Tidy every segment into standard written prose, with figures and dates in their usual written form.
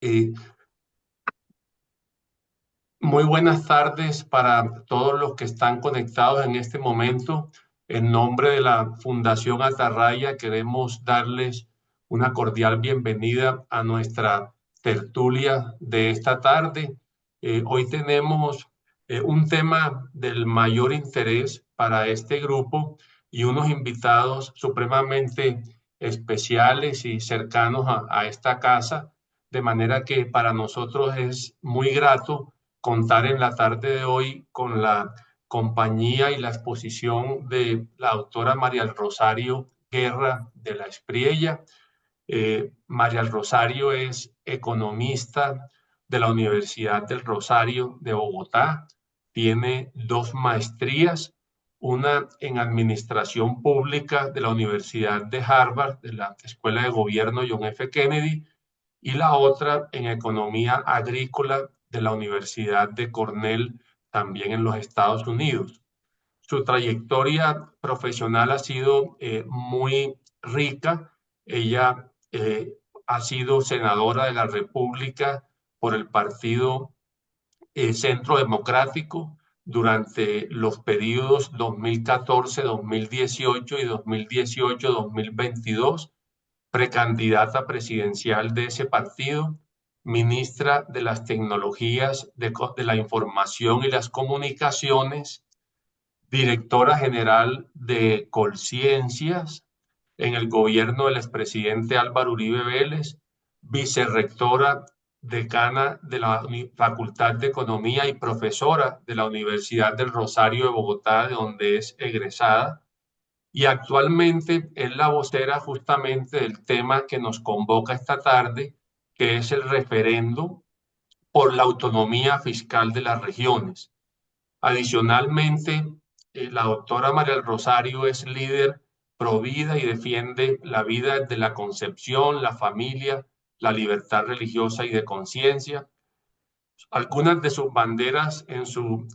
Eh, Muy buenas tardes para todos los que están conectados en este momento. En nombre de la Fundación Atarraya, queremos darles una cordial bienvenida a nuestra tertulia de esta tarde. Hoy tenemos un tema del mayor interés para este grupo y unos invitados supremamente especiales y cercanos a esta casa, de manera que para nosotros es muy grato contar en la tarde de hoy con la compañía y la exposición de la doctora María del Rosario Guerra de la Espriella. María del Rosario es economista de la Universidad del Rosario de Bogotá. Tiene dos maestrías, una en Administración Pública de la Universidad de Harvard, de la Escuela de Gobierno John F. Kennedy, y la otra en Economía Agrícola de la Universidad de Cornell, también en los Estados Unidos. Su trayectoria profesional ha sido muy rica. Ella ha sido senadora de la República por el Partido Centro Democrático durante los periodos 2014-2018 y 2018-2022, precandidata presidencial de ese partido, ministra de las Tecnologías de la Información y las Comunicaciones, directora general de Colciencias en el gobierno del expresidente Álvaro Uribe Vélez, vicerrectora decana de la Facultad de Economía y profesora de la Universidad del Rosario de Bogotá, de donde es egresada, y actualmente es la vocera justamente del tema que nos convoca esta tarde, que es el referendo por la autonomía fiscal de las regiones. Adicionalmente, la doctora María del Rosario es líder pro vida y defiende la vida de la concepción, la familia, la libertad religiosa y de conciencia. Algunas de sus banderas en su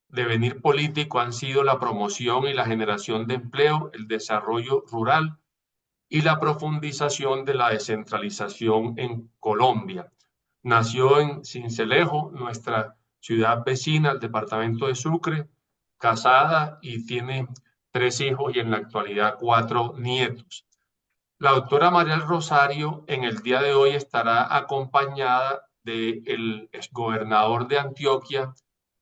devenir político han sido la promoción y la generación de empleo, el desarrollo rural y la profundización de la descentralización en Colombia. Nació en Sincelejo, nuestra ciudad vecina, el departamento de Sucre, casada y tiene tres hijos y en la actualidad cuatro nietos. La doctora María del Rosario en el día de hoy estará acompañada del exgobernador de Antioquia,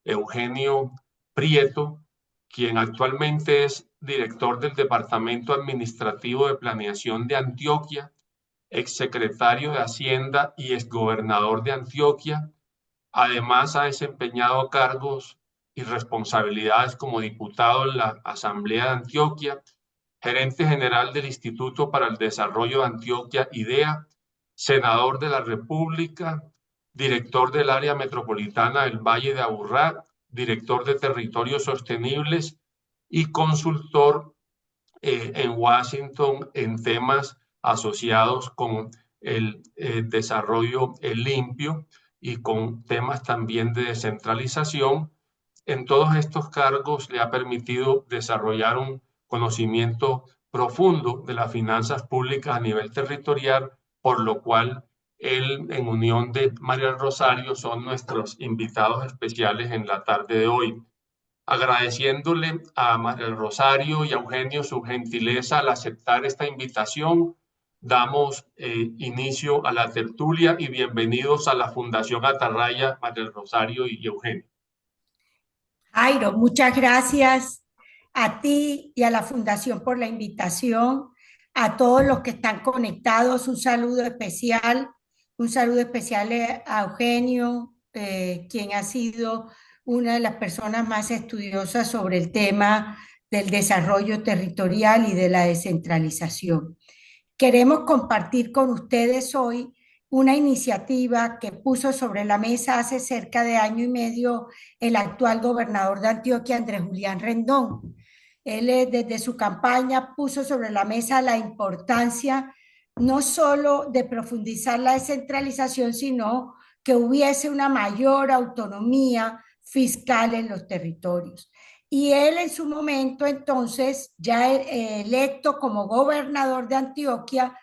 Eugenio Prieto, quien actualmente es director del Departamento Administrativo de Planeación de Antioquia, exsecretario de Hacienda y exgobernador de Antioquia. Además, ha desempeñado cargos y responsabilidades como diputado en la Asamblea de Antioquia, gerente general del Instituto para el Desarrollo de Antioquia, IDEA, senador de la República, director del área metropolitana del Valle de Aburrá, director de Territorios Sostenibles y consultor en Washington en temas asociados con el desarrollo limpio y con temas también de descentralización. En todos estos cargos le ha permitido desarrollar un conocimiento profundo de las finanzas públicas a nivel territorial, por lo cual él, en unión de María Rosario, son nuestros invitados especiales en la tarde de hoy. Agradeciéndole a María del Rosario y a Eugenio su gentileza al aceptar esta invitación, damos inicio a la tertulia y bienvenidos a la Fundación Atarraya, María del Rosario y Eugenio. Jairo, muchas gracias a ti y a la Fundación por la invitación, a todos los que están conectados, un saludo especial a Eugenio, quien ha sido una de las personas más estudiosas sobre el tema del desarrollo territorial y de la descentralización. Queremos compartir con ustedes hoy una iniciativa que puso sobre la mesa hace cerca de año y medio el actual gobernador de Antioquia, Andrés Julián Rendón. Él desde su campaña puso sobre la mesa la importancia no solo de profundizar la descentralización, sino que hubiese una mayor autonomía fiscal en los territorios. Y él en su momento, entonces, ya electo como gobernador de Antioquia,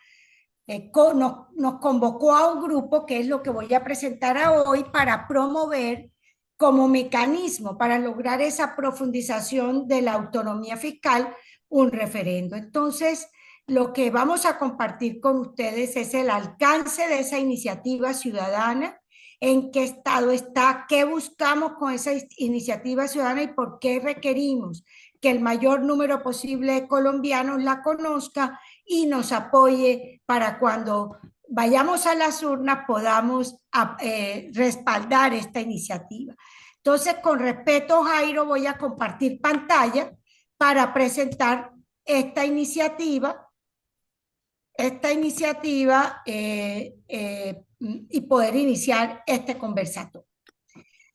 nos convocó a un grupo, que es lo que voy a presentar hoy, para promover como mecanismo para lograr esa profundización de la autonomía fiscal un referendo. Entonces, lo que vamos a compartir con ustedes es el alcance de esa iniciativa ciudadana, en qué estado está, qué buscamos con esa iniciativa ciudadana y por qué requerimos que el mayor número posible de colombianos la conozca y nos apoye para cuando vayamos a las urnas podamos respaldar esta iniciativa. Entonces, con respeto, Jairo, voy a compartir pantalla para presentar esta iniciativa y poder iniciar este conversatorio.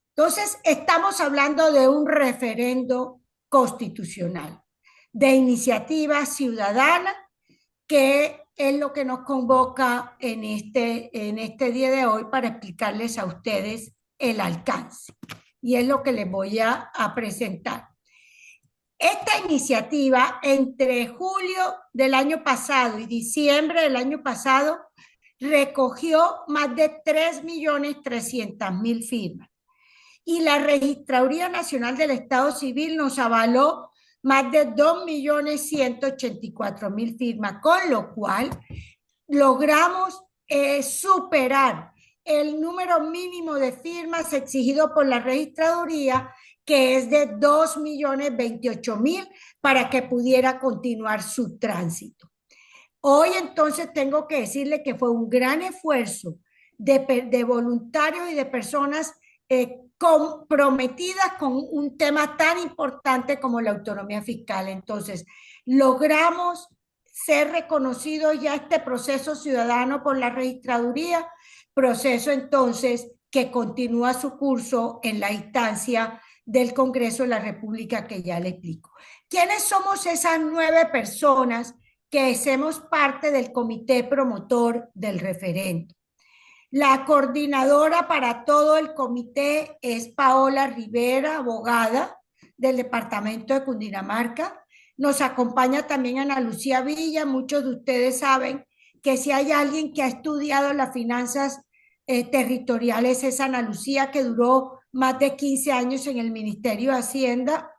Entonces, estamos hablando de un referendo constitucional, de iniciativa ciudadana, que es lo que nos convoca en este día de hoy para explicarles a ustedes el alcance. Y es lo que les voy a presentar. Esta iniciativa, entre julio del año pasado y diciembre del año pasado, recogió más de 3.300.000 firmas. Y la Registraduría Nacional del Estado Civil nos avaló más de 2.184.000 firmas, con lo cual logramos superar el número mínimo de firmas exigido por la Registraduría, que es de 2.028.000, para que pudiera continuar su tránsito. Hoy entonces tengo que decirle que fue un gran esfuerzo de voluntarios y de personas comprometidas con un tema tan importante como la autonomía fiscal. Entonces, logramos ser reconocido ya este proceso ciudadano por la Registraduría, proceso entonces que continúa su curso en la instancia del Congreso de la República, que ya le explico. ¿Quiénes somos esas 9 personas que hacemos parte del comité promotor del referendo? La coordinadora para todo el comité es Paola Rivera, abogada del departamento de Cundinamarca. Nos acompaña también Ana Lucía Villa. Muchos de ustedes saben que si hay alguien que ha estudiado las finanzas territoriales es Ana Lucía, que duró más de 15 años en el Ministerio de Hacienda.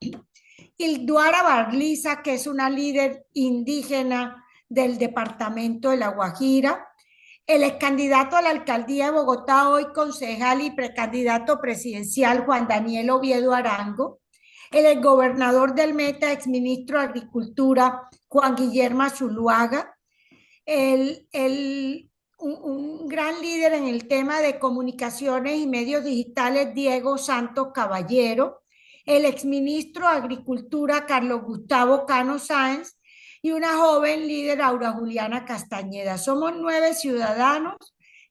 Ilduara Barliza, que es una líder indígena del departamento de La Guajira. El ex candidato a la alcaldía de Bogotá, hoy concejal y precandidato presidencial, Juan Daniel Oviedo Arango. El exgobernador del Meta, exministro de Agricultura, Juan Guillermo Zuluaga. Un gran líder en el tema de comunicaciones y medios digitales, Diego Santos Caballero. El exministro de Agricultura, Carlos Gustavo Cano Sáenz, y una joven líder, Aura Juliana Castañeda. Somos 9 ciudadanos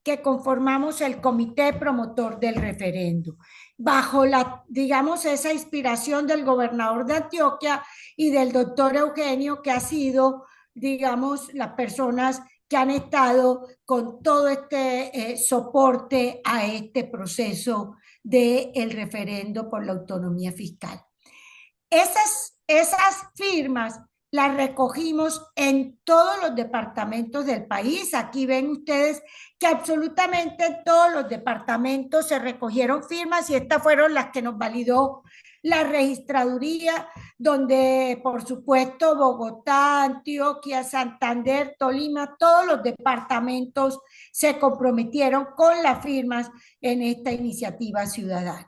que conformamos el comité promotor del referendo, bajo esa inspiración del gobernador de Antioquia y del doctor Eugenio, que ha sido, las personas que han estado con todo este soporte a este proceso del referendo por la autonomía fiscal. Esas firmas las recogimos en todos los departamentos del país. Aquí ven ustedes que absolutamente en todos los departamentos se recogieron firmas y estas fueron las que nos validó la registraduría, donde por supuesto Bogotá, Antioquia, Santander, Tolima, todos los departamentos se comprometieron con las firmas en esta iniciativa ciudadana.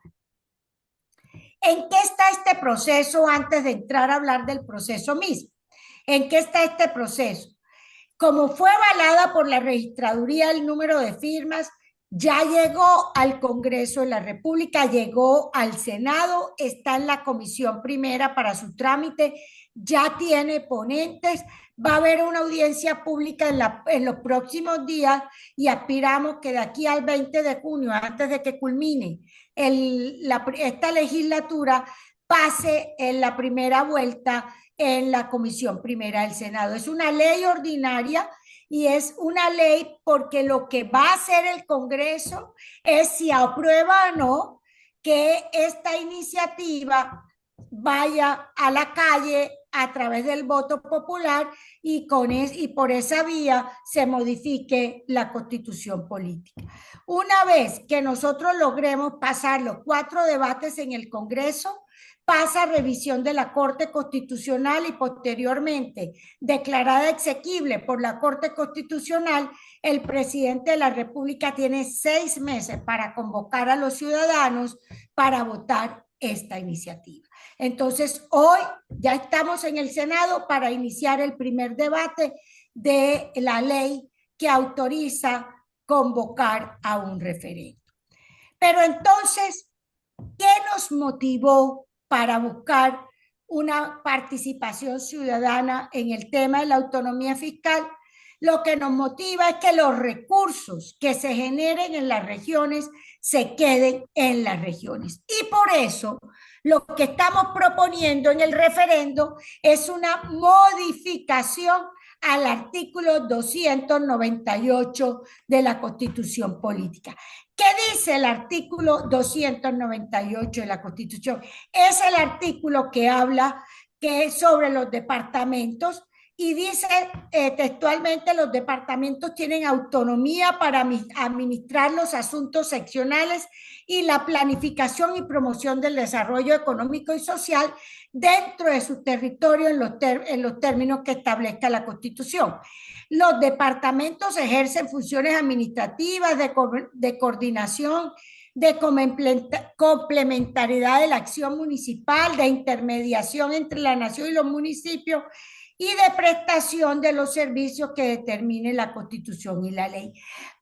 ¿En qué está este proceso antes de entrar a hablar del proceso mismo? ¿En qué está este proceso? Como fue avalada por la registraduría el número de firmas, ya llegó al Congreso de la República, llegó al Senado, está en la Comisión Primera para su trámite, ya tiene ponentes, va a haber una audiencia pública en los próximos días y aspiramos que de aquí al 20 de junio, antes de que culmine esta legislatura, pase en la primera vuelta en la Comisión Primera del Senado. Es una ley ordinaria y es una ley porque lo que va a hacer el Congreso es, si aprueba o no, que esta iniciativa vaya a la calle a través del voto popular y por esa vía se modifique la constitución política. Una vez que nosotros logremos pasar los 4 debates en el Congreso, pasa a revisión de la Corte Constitucional y posteriormente declarada exequible por la Corte Constitucional, el presidente de la República tiene 6 meses para convocar a los ciudadanos para votar esta iniciativa. Entonces, hoy ya estamos en el Senado para iniciar el primer debate de la ley que autoriza convocar a un referendo. Pero entonces, ¿qué nos motivó para buscar una participación ciudadana en el tema de la autonomía fiscal? Lo que nos motiva es que los recursos que se generen en las regiones se queden en las regiones. Y por eso lo que estamos proponiendo en el referendo es una modificación al artículo 298 de la Constitución Política. ¿Qué dice el artículo 298 de la Constitución? Es el artículo que habla sobre los departamentos y dice textualmente: los departamentos tienen autonomía para administrar los asuntos seccionales y la planificación y promoción del desarrollo económico y social dentro de su territorio en los términos que establezca la Constitución. Los departamentos ejercen funciones administrativas de coordinación, de complementariedad de la acción municipal, de intermediación entre la nación y los municipios y de prestación de los servicios que determine la Constitución y la ley.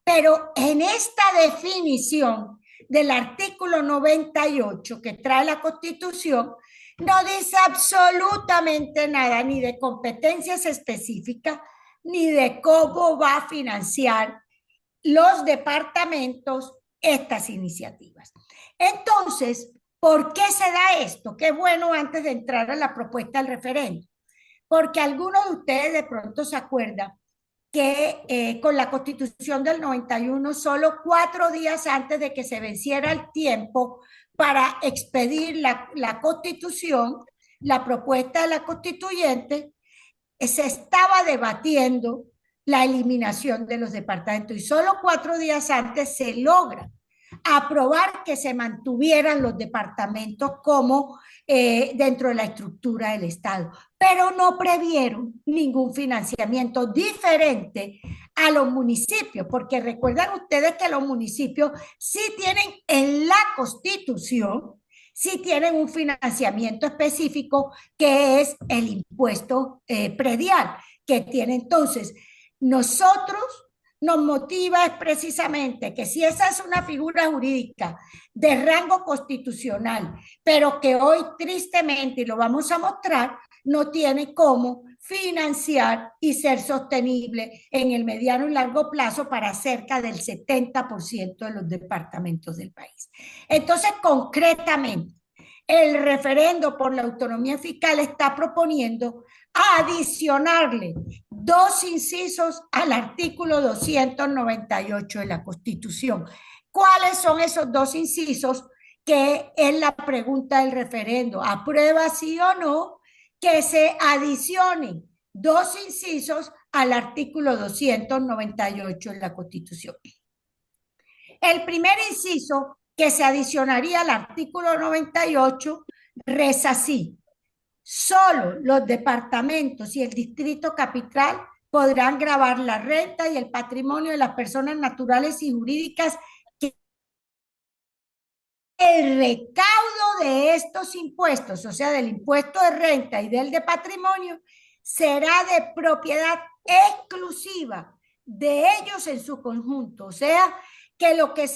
Pero en esta definición del artículo 98 que trae la Constitución, no dice absolutamente nada ni de competencias específicas, ni de cómo va a financiar los departamentos estas iniciativas. Entonces, ¿por qué se da esto? Qué bueno, antes de entrar a la propuesta del referendo, porque algunos de ustedes de pronto se acuerdan que con la Constitución del 91, solo 4 días antes de que se venciera el tiempo para expedir la Constitución, la propuesta de la constituyente, se estaba debatiendo la eliminación de los departamentos y solo 4 días antes se logra aprobar que se mantuvieran los departamentos como dentro de la estructura del Estado, pero no previeron ningún financiamiento diferente a los municipios, porque recuerdan ustedes que los municipios sí tienen en la Constitución, sí tienen un financiamiento específico que es el impuesto predial, que tiene. Entonces, nosotros nos motiva es precisamente que si esa es una figura jurídica de rango constitucional, pero que hoy tristemente, y lo vamos a mostrar, no tiene cómo financiar y ser sostenible en el mediano y largo plazo para cerca del 70% de los departamentos del país. Entonces, concretamente, el referendo por la autonomía fiscal está proponiendo adicionarle 2 incisos al artículo 298 de la Constitución. ¿Cuáles son esos 2 incisos? Que es la pregunta del referendo. ¿Aprueba sí o no que se adicionen 2 incisos al artículo 298 de la Constitución? El primer inciso que se adicionaría al artículo 98 reza así: solo los departamentos y el distrito capital podrán gravar la renta y el patrimonio de las personas naturales y jurídicas que el recaudo de estos impuestos, o sea, del impuesto de renta y del de patrimonio, será de propiedad exclusiva de ellos en su conjunto. O sea, que lo que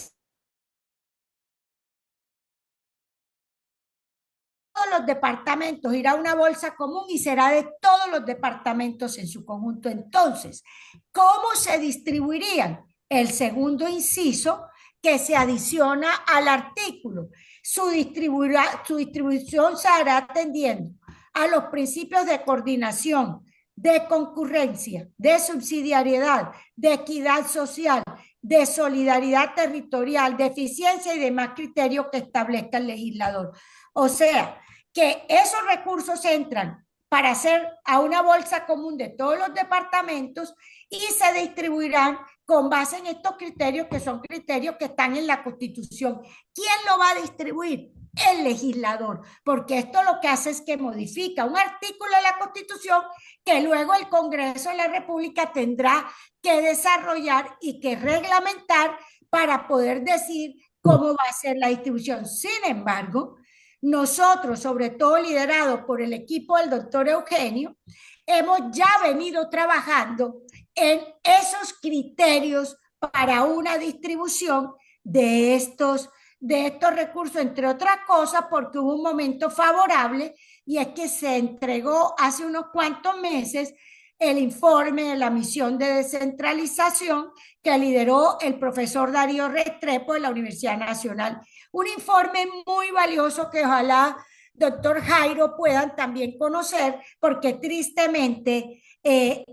los departamentos irá a una bolsa común y será de todos los departamentos en su conjunto. Entonces, ¿cómo se distribuirían? El segundo inciso que se adiciona al artículo. Su distribución se hará atendiendo a los principios de coordinación, de concurrencia, de subsidiariedad, de equidad social, de solidaridad territorial, de eficiencia y demás criterios que establezca el legislador. O sea, que esos recursos entran para hacer a una bolsa común de todos los departamentos y se distribuirán con base en estos criterios que son criterios que están en la Constitución. ¿Quién lo va a distribuir? El legislador, porque esto lo que hace es que modifica un artículo de la Constitución que luego el Congreso de la República tendrá que desarrollar y que reglamentar para poder decir cómo va a ser la distribución. Sin embargo, nosotros, sobre todo liderados por el equipo del doctor Eugenio, hemos ya venido trabajando en esos criterios para una distribución de estos recursos, entre otras cosas, porque hubo un momento favorable y es que se entregó hace unos cuantos meses el informe de la misión de descentralización que lideró el profesor Darío Restrepo de la Universidad Nacional. Un informe muy valioso que ojalá doctor Jairo puedan también conocer, porque tristemente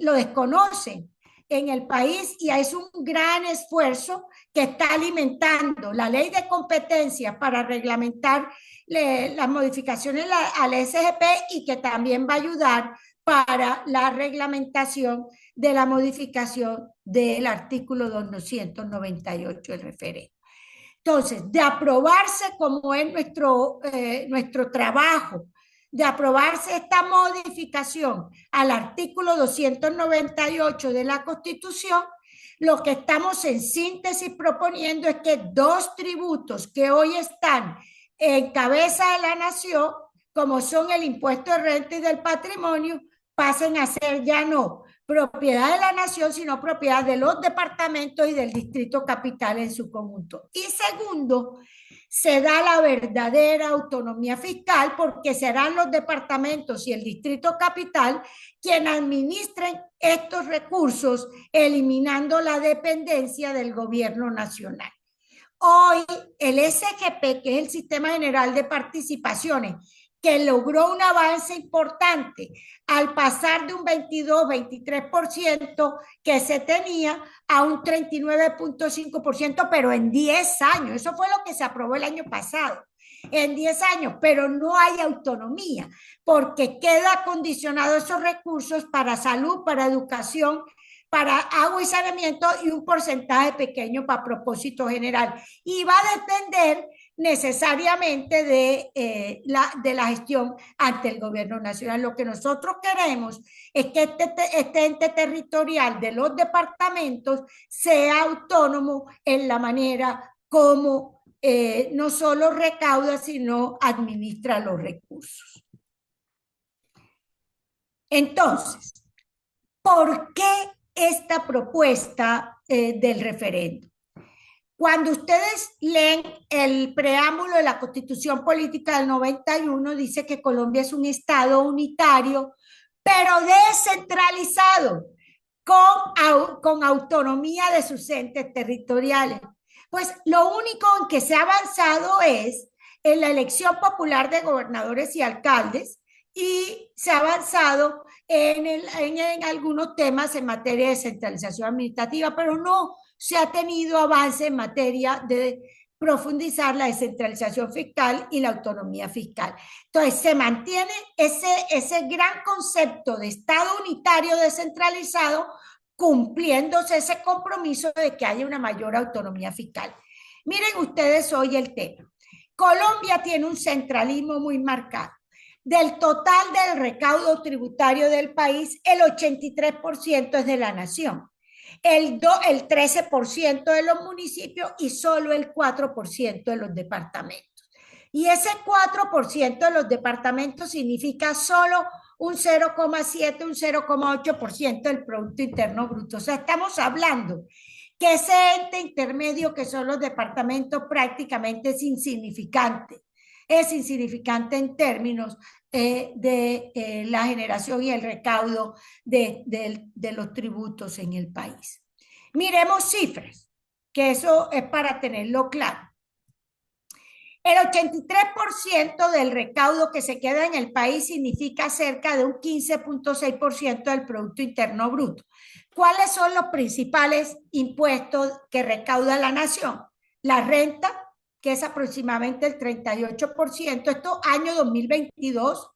lo desconocen en el país y es un gran esfuerzo que está alimentando la ley de competencias para reglamentar las modificaciones al SGP y que también va a ayudar para la reglamentación de la modificación del artículo 298 del referendo. Entonces, de aprobarse como es nuestro trabajo, de aprobarse esta modificación al artículo 298 de la Constitución, lo que estamos en síntesis proponiendo es que dos tributos que hoy están en cabeza de la nación, como son el impuesto de renta y del patrimonio, pasen a ser ya no propiedad de la nación, sino propiedad de los departamentos y del distrito capital en su conjunto. Y segundo, se da la verdadera autonomía fiscal porque serán los departamentos y el distrito capital quienes administren estos recursos, eliminando la dependencia del gobierno nacional. Hoy el SGP, que es el Sistema General de Participaciones, que logró un avance importante al pasar de un 22-23% que se tenía a un 39.5%, pero en 10 años. Eso fue lo que se aprobó el año pasado. En 10 años, pero no hay autonomía, porque queda condicionado esos recursos para salud, para educación, para agua y saneamiento y un porcentaje pequeño para propósito general. Y va a depender necesariamente de la gestión ante el gobierno nacional. Lo que nosotros queremos es que este ente territorial de los departamentos sea autónomo en la manera como no solo recauda, sino administra los recursos. Entonces, ¿por qué esta propuesta del referendo? Cuando ustedes leen el preámbulo de la Constitución Política del 91, dice que Colombia es un estado unitario, pero descentralizado, con autonomía de sus entes territoriales. Pues lo único en que se ha avanzado es en la elección popular de gobernadores y alcaldes, y se ha avanzado en algunos temas en materia de descentralización administrativa, pero no se ha tenido avance en materia de profundizar la descentralización fiscal y la autonomía fiscal. Entonces, se mantiene ese gran concepto de Estado unitario descentralizado, cumpliéndose ese compromiso de que haya una mayor autonomía fiscal. Miren ustedes hoy el tema. Colombia tiene un centralismo muy marcado. Del total del recaudo tributario del país, el 83% es de la nación. El 13% de los municipios y solo el 4% de los departamentos. Y ese 4% de los departamentos significa solo un 0,7, un 0,8% del Producto Interno Bruto. O sea, estamos hablando que ese ente intermedio que son los departamentos prácticamente es insignificante. Es insignificante en términos de la generación y el recaudo de los tributos en el país. Miremos cifras, que eso es para tenerlo claro. El 83% del recaudo que se queda en el país significa cerca de un 15.6% del Producto Interno Bruto. ¿Cuáles son los principales impuestos que recauda la nación? La renta, que es aproximadamente el 38%, esto año 2022,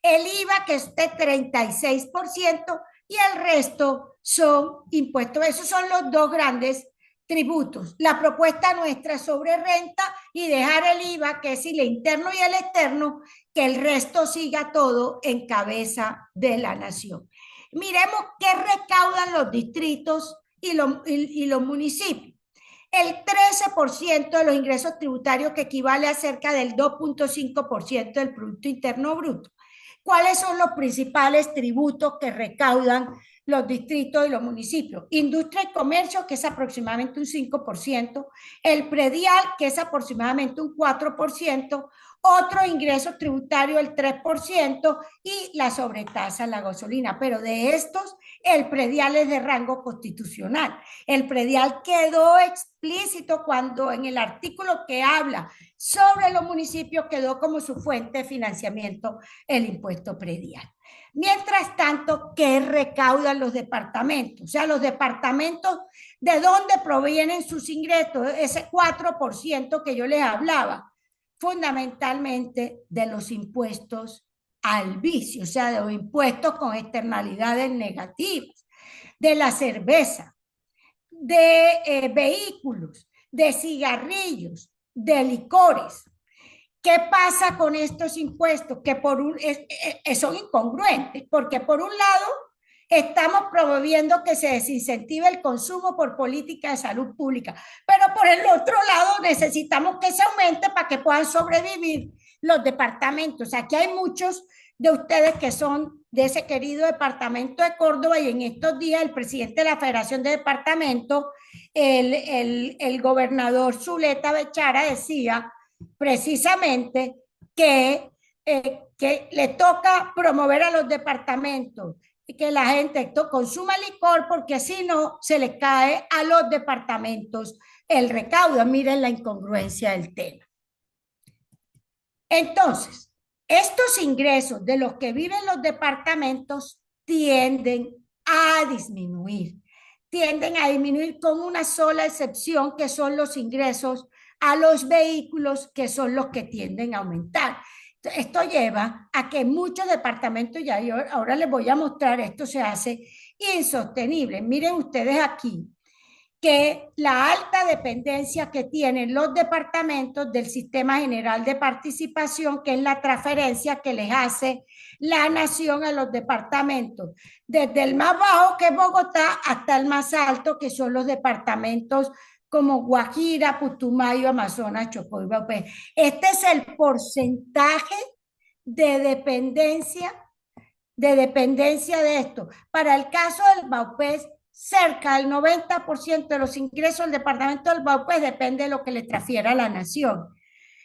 el IVA que es de 36% y el resto son impuestos. Esos son los dos grandes tributos. La propuesta nuestra sobre renta y dejar el IVA, que es el interno y el externo, que el resto siga todo en cabeza de la nación. Miremos qué recaudan los distritos y los municipios. El 13% de los ingresos tributarios, que equivale a cerca del 2.5% del Producto Interno Bruto. ¿Cuáles son los principales tributos que recaudan los distritos y los municipios? Industria y comercio, que es aproximadamente un 5%, el predial, que es aproximadamente un 4%, otro ingreso tributario el 3% y la sobretasa, la gasolina. Pero de estos, el predial es de rango constitucional. El predial quedó explícito cuando en el artículo que habla sobre los municipios quedó como su fuente de financiamiento el impuesto predial. Mientras tanto, ¿qué recaudan los departamentos? O sea, los departamentos, ¿de dónde provienen sus ingresos? Ese 4% que yo les hablaba, fundamentalmente de los impuestos al vicio, o sea, de los impuestos con externalidades negativas, de la cerveza, de vehículos, de cigarrillos, de licores. ¿Qué pasa con estos impuestos? Que son incongruentes, porque por un lado estamos promoviendo que se desincentive el consumo por política de salud pública, pero por el otro lado necesitamos que se aumente para que puedan sobrevivir los departamentos. Aquí hay muchos de ustedes que son de ese querido departamento de Córdoba, y en estos días el presidente de la Federación de Departamentos, el gobernador Zuleta Bechara, decía precisamente que le toca promover a los departamentos y que la gente consuma licor, porque si no se le cae a los departamentos el recaudo. Miren la incongruencia del tema. Entonces, estos ingresos de los que viven los departamentos tienden a disminuir con una sola excepción, que son los ingresos a los vehículos, que son los que tienden a aumentar. Esto lleva a que muchos departamentos, ya yo ahora les voy a mostrar, esto se hace insostenible. Miren ustedes aquí que la alta dependencia que tienen los departamentos del Sistema General de Participación, que es la transferencia que les hace la nación a los departamentos, desde el más bajo, que es Bogotá, hasta el más alto, que son los departamentos como Guajira, Putumayo, Amazonas, Chocó y Baupés. Este es el porcentaje de dependencia de esto. Para el caso del Baupés, cerca del 90% de los ingresos del departamento del Baupés depende de lo que le transfiera a la nación.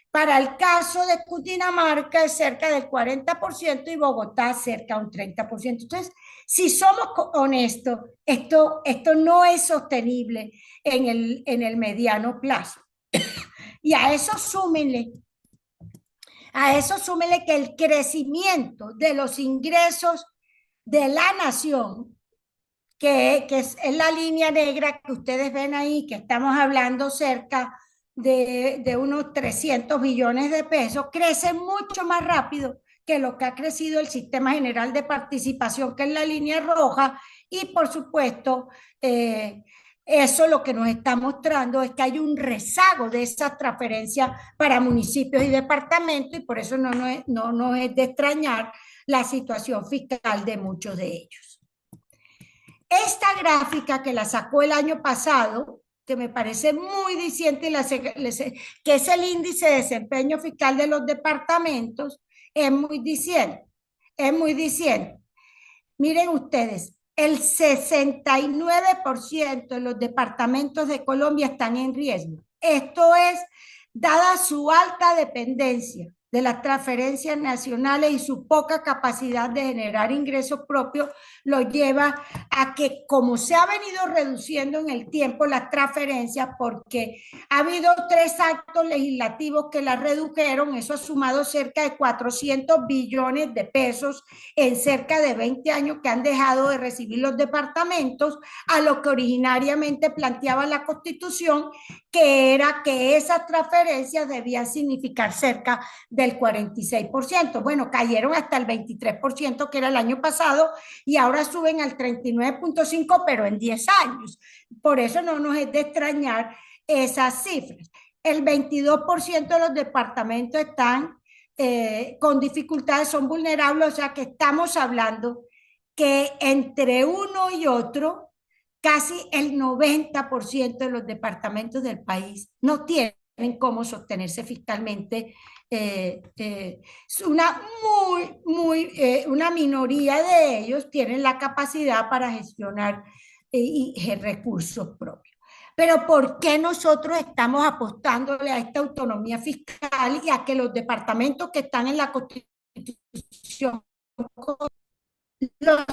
Para el caso de Cundinamarca es cerca del 40% y Bogotá cerca de un 30%. Entonces, si somos honestos, esto no es sostenible en el mediano plazo. Y a eso súmenle que el crecimiento de los ingresos de la nación, que es la línea negra que ustedes ven ahí, que estamos hablando cerca de unos 300 billones de pesos, crece mucho más rápido que lo que ha crecido el Sistema General de Participación, que es la línea roja, y por supuesto, eso lo que nos está mostrando es que hay un rezago de esas transferencias para municipios y departamentos, y por eso no es de extrañar la situación fiscal de muchos de ellos. Esta gráfica, que la sacó el año pasado, que me parece muy diciente, que es el índice de desempeño fiscal de los departamentos, es muy diciente. Miren ustedes, el 69% de los departamentos de Colombia están en riesgo. Esto es, dada su alta dependencia de las transferencias nacionales y su poca capacidad de generar ingresos propios, lo lleva a que, como se ha venido reduciendo en el tiempo las transferencias, porque ha habido 3 actos legislativos que las redujeron, eso ha sumado cerca de 400 billones de pesos en cerca de 20 años que han dejado de recibir los departamentos, a lo que originariamente planteaba la Constitución, que era que esas transferencias debían significar cerca del 46%. Bueno, cayeron hasta el 23% que era el año pasado y ahora suben al 39,5%, pero en 10 años. Por eso no nos es de extrañar esas cifras. El 22% de los departamentos están con dificultades, son vulnerables, o sea que estamos hablando que entre uno y otro, casi el 90% de los departamentos del país no tienen cómo sostenerse fiscalmente. Una una minoría de ellos tienen la capacidad para gestionar recursos propios. Pero ¿por qué nosotros estamos apostándole a esta autonomía fiscal y a que los departamentos que están en la Constitución, los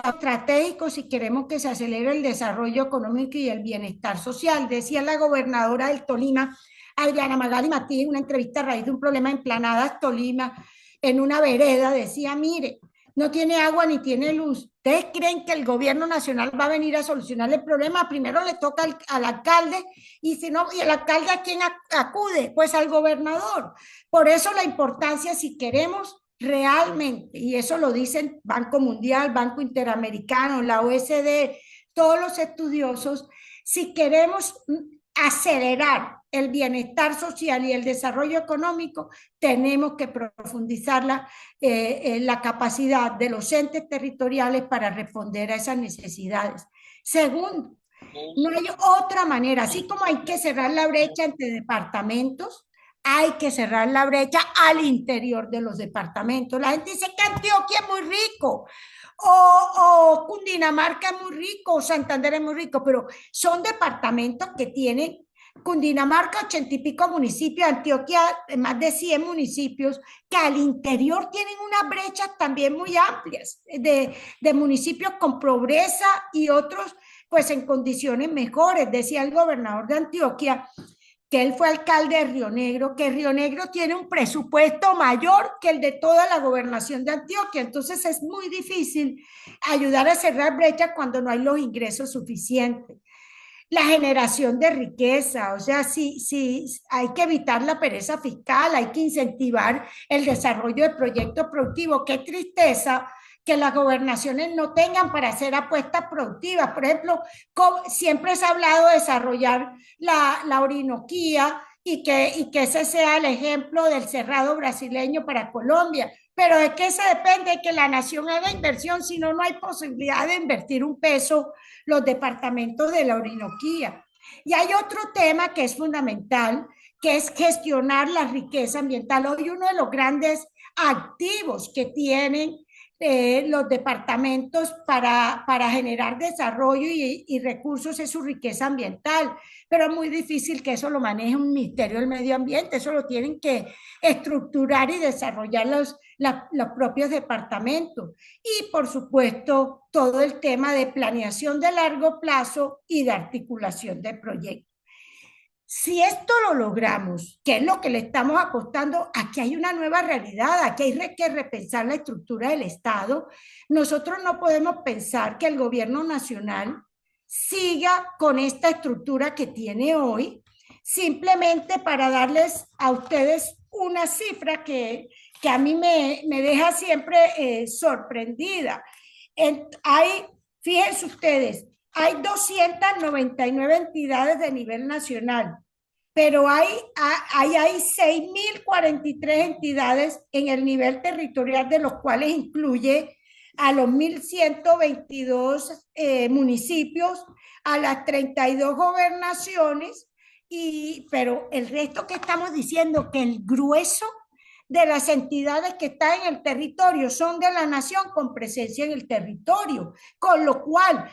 estratégicos, si queremos que se acelere el desarrollo económico y el bienestar social? Decía la gobernadora del Tolima, Adriana Magali Martínez, en una entrevista a raíz de un problema en Planadas, Tolima, en una vereda, decía, mire, no tiene agua ni tiene luz. ¿Ustedes creen que el gobierno nacional va a venir a solucionar el problema? Primero le toca al alcalde y si no, ¿y el alcalde a quién acude? Pues al gobernador. Por eso la importancia, si queremos realmente, y eso lo dicen Banco Mundial, Banco Interamericano, la OECD, todos los estudiosos, si queremos acelerar el bienestar social y el desarrollo económico, tenemos que profundizar la capacidad de los entes territoriales para responder a esas necesidades. Segundo, no hay otra manera, así como hay que cerrar la brecha entre departamentos, hay que cerrar la brecha al interior de los departamentos. La gente dice que Antioquia es muy rico, o Cundinamarca es muy rico, o Santander es muy rico, pero son departamentos que tienen Cundinamarca 80 y pico municipios, Antioquia más de 100 municipios, que al interior tienen unas brechas también muy amplias de municipios con pobreza y otros pues en condiciones mejores. Decía el gobernador de Antioquia, que él fue alcalde de Río Negro, que Río Negro tiene un presupuesto mayor que el de toda la gobernación de Antioquia. Entonces es muy difícil ayudar a cerrar brechas cuando no hay los ingresos suficientes. La generación de riqueza, o sea, sí, hay que evitar la pereza fiscal, hay que incentivar el desarrollo de proyectos productivos. Qué tristeza que las gobernaciones no tengan para hacer apuestas productivas. Por ejemplo, siempre se ha hablado de desarrollar la Orinoquía y que ese sea el ejemplo del cerrado brasileño para Colombia. Pero ¿de qué se depende? De que la nación haga inversión, si no, no hay posibilidad de invertir un peso los departamentos de la Orinoquía. Y hay otro tema que es fundamental, que es gestionar la riqueza ambiental. Hoy uno de los grandes activos que tienen los departamentos para generar desarrollo y recursos es su riqueza ambiental, pero es muy difícil que eso lo maneje un Ministerio del Medio Ambiente, eso lo tienen que estructurar y desarrollar los propios departamentos. Y por supuesto, todo el tema de planeación de largo plazo y de articulación de proyectos. Si esto lo logramos, que es lo que le estamos apostando, aquí hay una nueva realidad, aquí hay que repensar la estructura del Estado. Nosotros no podemos pensar que el gobierno nacional siga con esta estructura que tiene hoy, simplemente para darles a ustedes una cifra que a mí me deja siempre sorprendida. Fíjense ustedes, hay 299 entidades de nivel nacional, pero hay 6.043 entidades en el nivel territorial, de los cuales incluye a los 1.122 municipios, a las 32 gobernaciones, pero el resto que estamos diciendo, que el grueso de las entidades que están en el territorio son de la nación con presencia en el territorio, con lo cual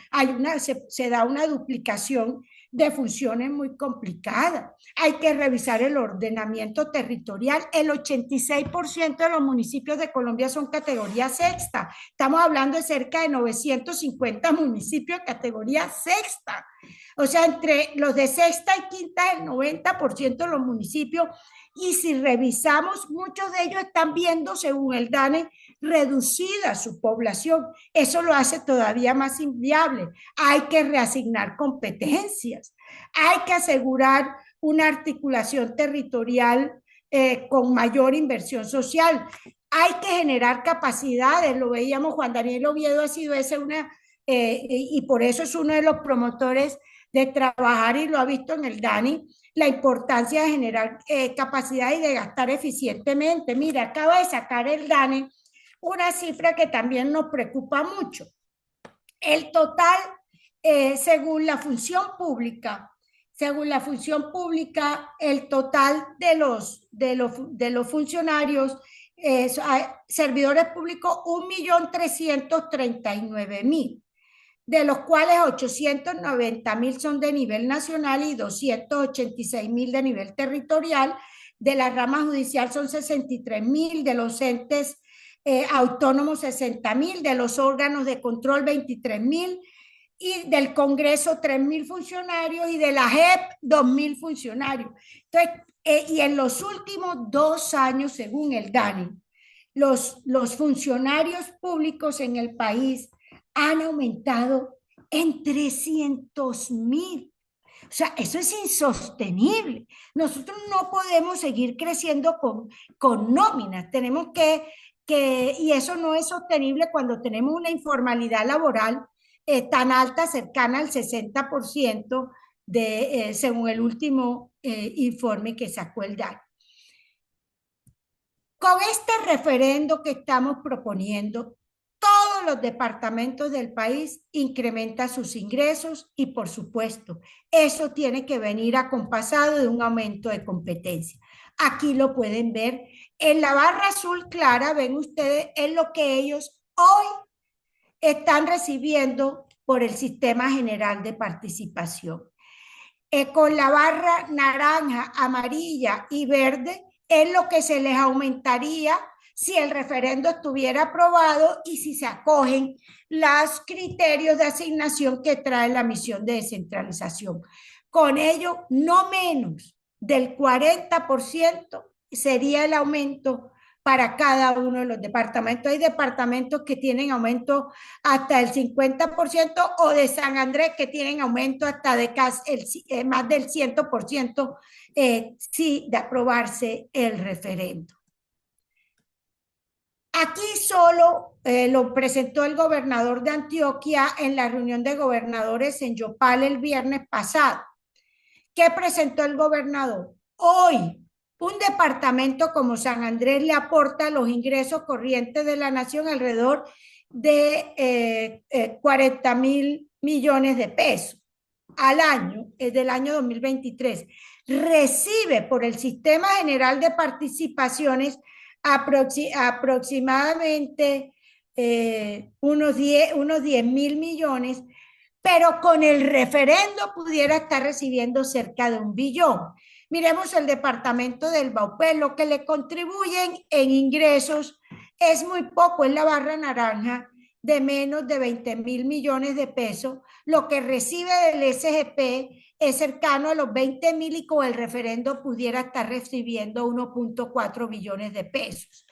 se da una duplicación de funciones muy complicada. Hay que revisar el ordenamiento territorial. El 86% de los municipios de Colombia son categoría sexta. Estamos hablando de cerca de 950 municipios de categoría sexta. O sea, entre los de sexta y quinta, el 90% de los municipios. Y si revisamos, muchos de ellos están viendo, según el DANE, reducida su población. Eso lo hace todavía más inviable. Hay que reasignar competencias, hay que asegurar una articulación territorial con mayor inversión social. Hay que generar capacidades, lo veíamos, Juan Daniel Oviedo ha sido ese y por eso es uno de los promotores de trabajar y lo ha visto en el DANI, la importancia de generar capacidad y de gastar eficientemente. Mira, acaba de sacar el DANI una cifra que también nos preocupa mucho. El total, según la función pública, el total de los funcionarios, servidores públicos, 1.339.000, de los cuales 890.000 son de nivel nacional y 286.000 de nivel territorial. De la rama judicial son 63.000, de los entes autónomos 60.000, de los órganos de control 23.000, y del Congreso 3.000 funcionarios y de la JEP 2.000 funcionarios. Entonces, y en los últimos 2 años, según el DANI, los funcionarios públicos en el país han aumentado en 300.000. O sea, eso es insostenible. Nosotros no podemos seguir creciendo con nóminas. Tenemos y eso no es sostenible cuando tenemos una informalidad laboral tan alta, cercana al 60%, según el último informe que sacó el DANI. Con este referendo que estamos proponiendo, todos los departamentos del país incrementan sus ingresos y, por supuesto, eso tiene que venir acompasado de un aumento de competencia. Aquí lo pueden ver. En la barra azul clara, ven ustedes, es lo que ellos hoy están recibiendo por el Sistema General de Participación. Con la barra naranja, amarilla y verde, es lo que se les aumentaría si el referendo estuviera aprobado y si se acogen los criterios de asignación que trae la misión de descentralización. Con ello, no menos del 40% sería el aumento para cada uno de los departamentos. Hay departamentos que tienen aumento hasta el 50% o de San Andrés que tienen aumento hasta de casi más del 100% sí, de aprobarse el referendo. Aquí solo lo presentó el gobernador de Antioquia en la reunión de gobernadores en Yopal el viernes pasado. ¿Qué presentó el gobernador? Hoy, un departamento como San Andrés le aporta los ingresos corrientes de la nación alrededor de 40.000 millones de pesos al año, es del año 2023. Recibe por el Sistema General de Participaciones aproximadamente unos 10.000 millones, pero con el referendo pudiera estar recibiendo cerca de 1 billón. Miremos el departamento del Baupé, lo que le contribuyen en ingresos es muy poco, en la barra naranja, de menos de 20.000 millones de pesos. Lo que recibe del SGP es cercano a los 20.000 y con el referendo pudiera estar recibiendo 1.4 billones de pesos.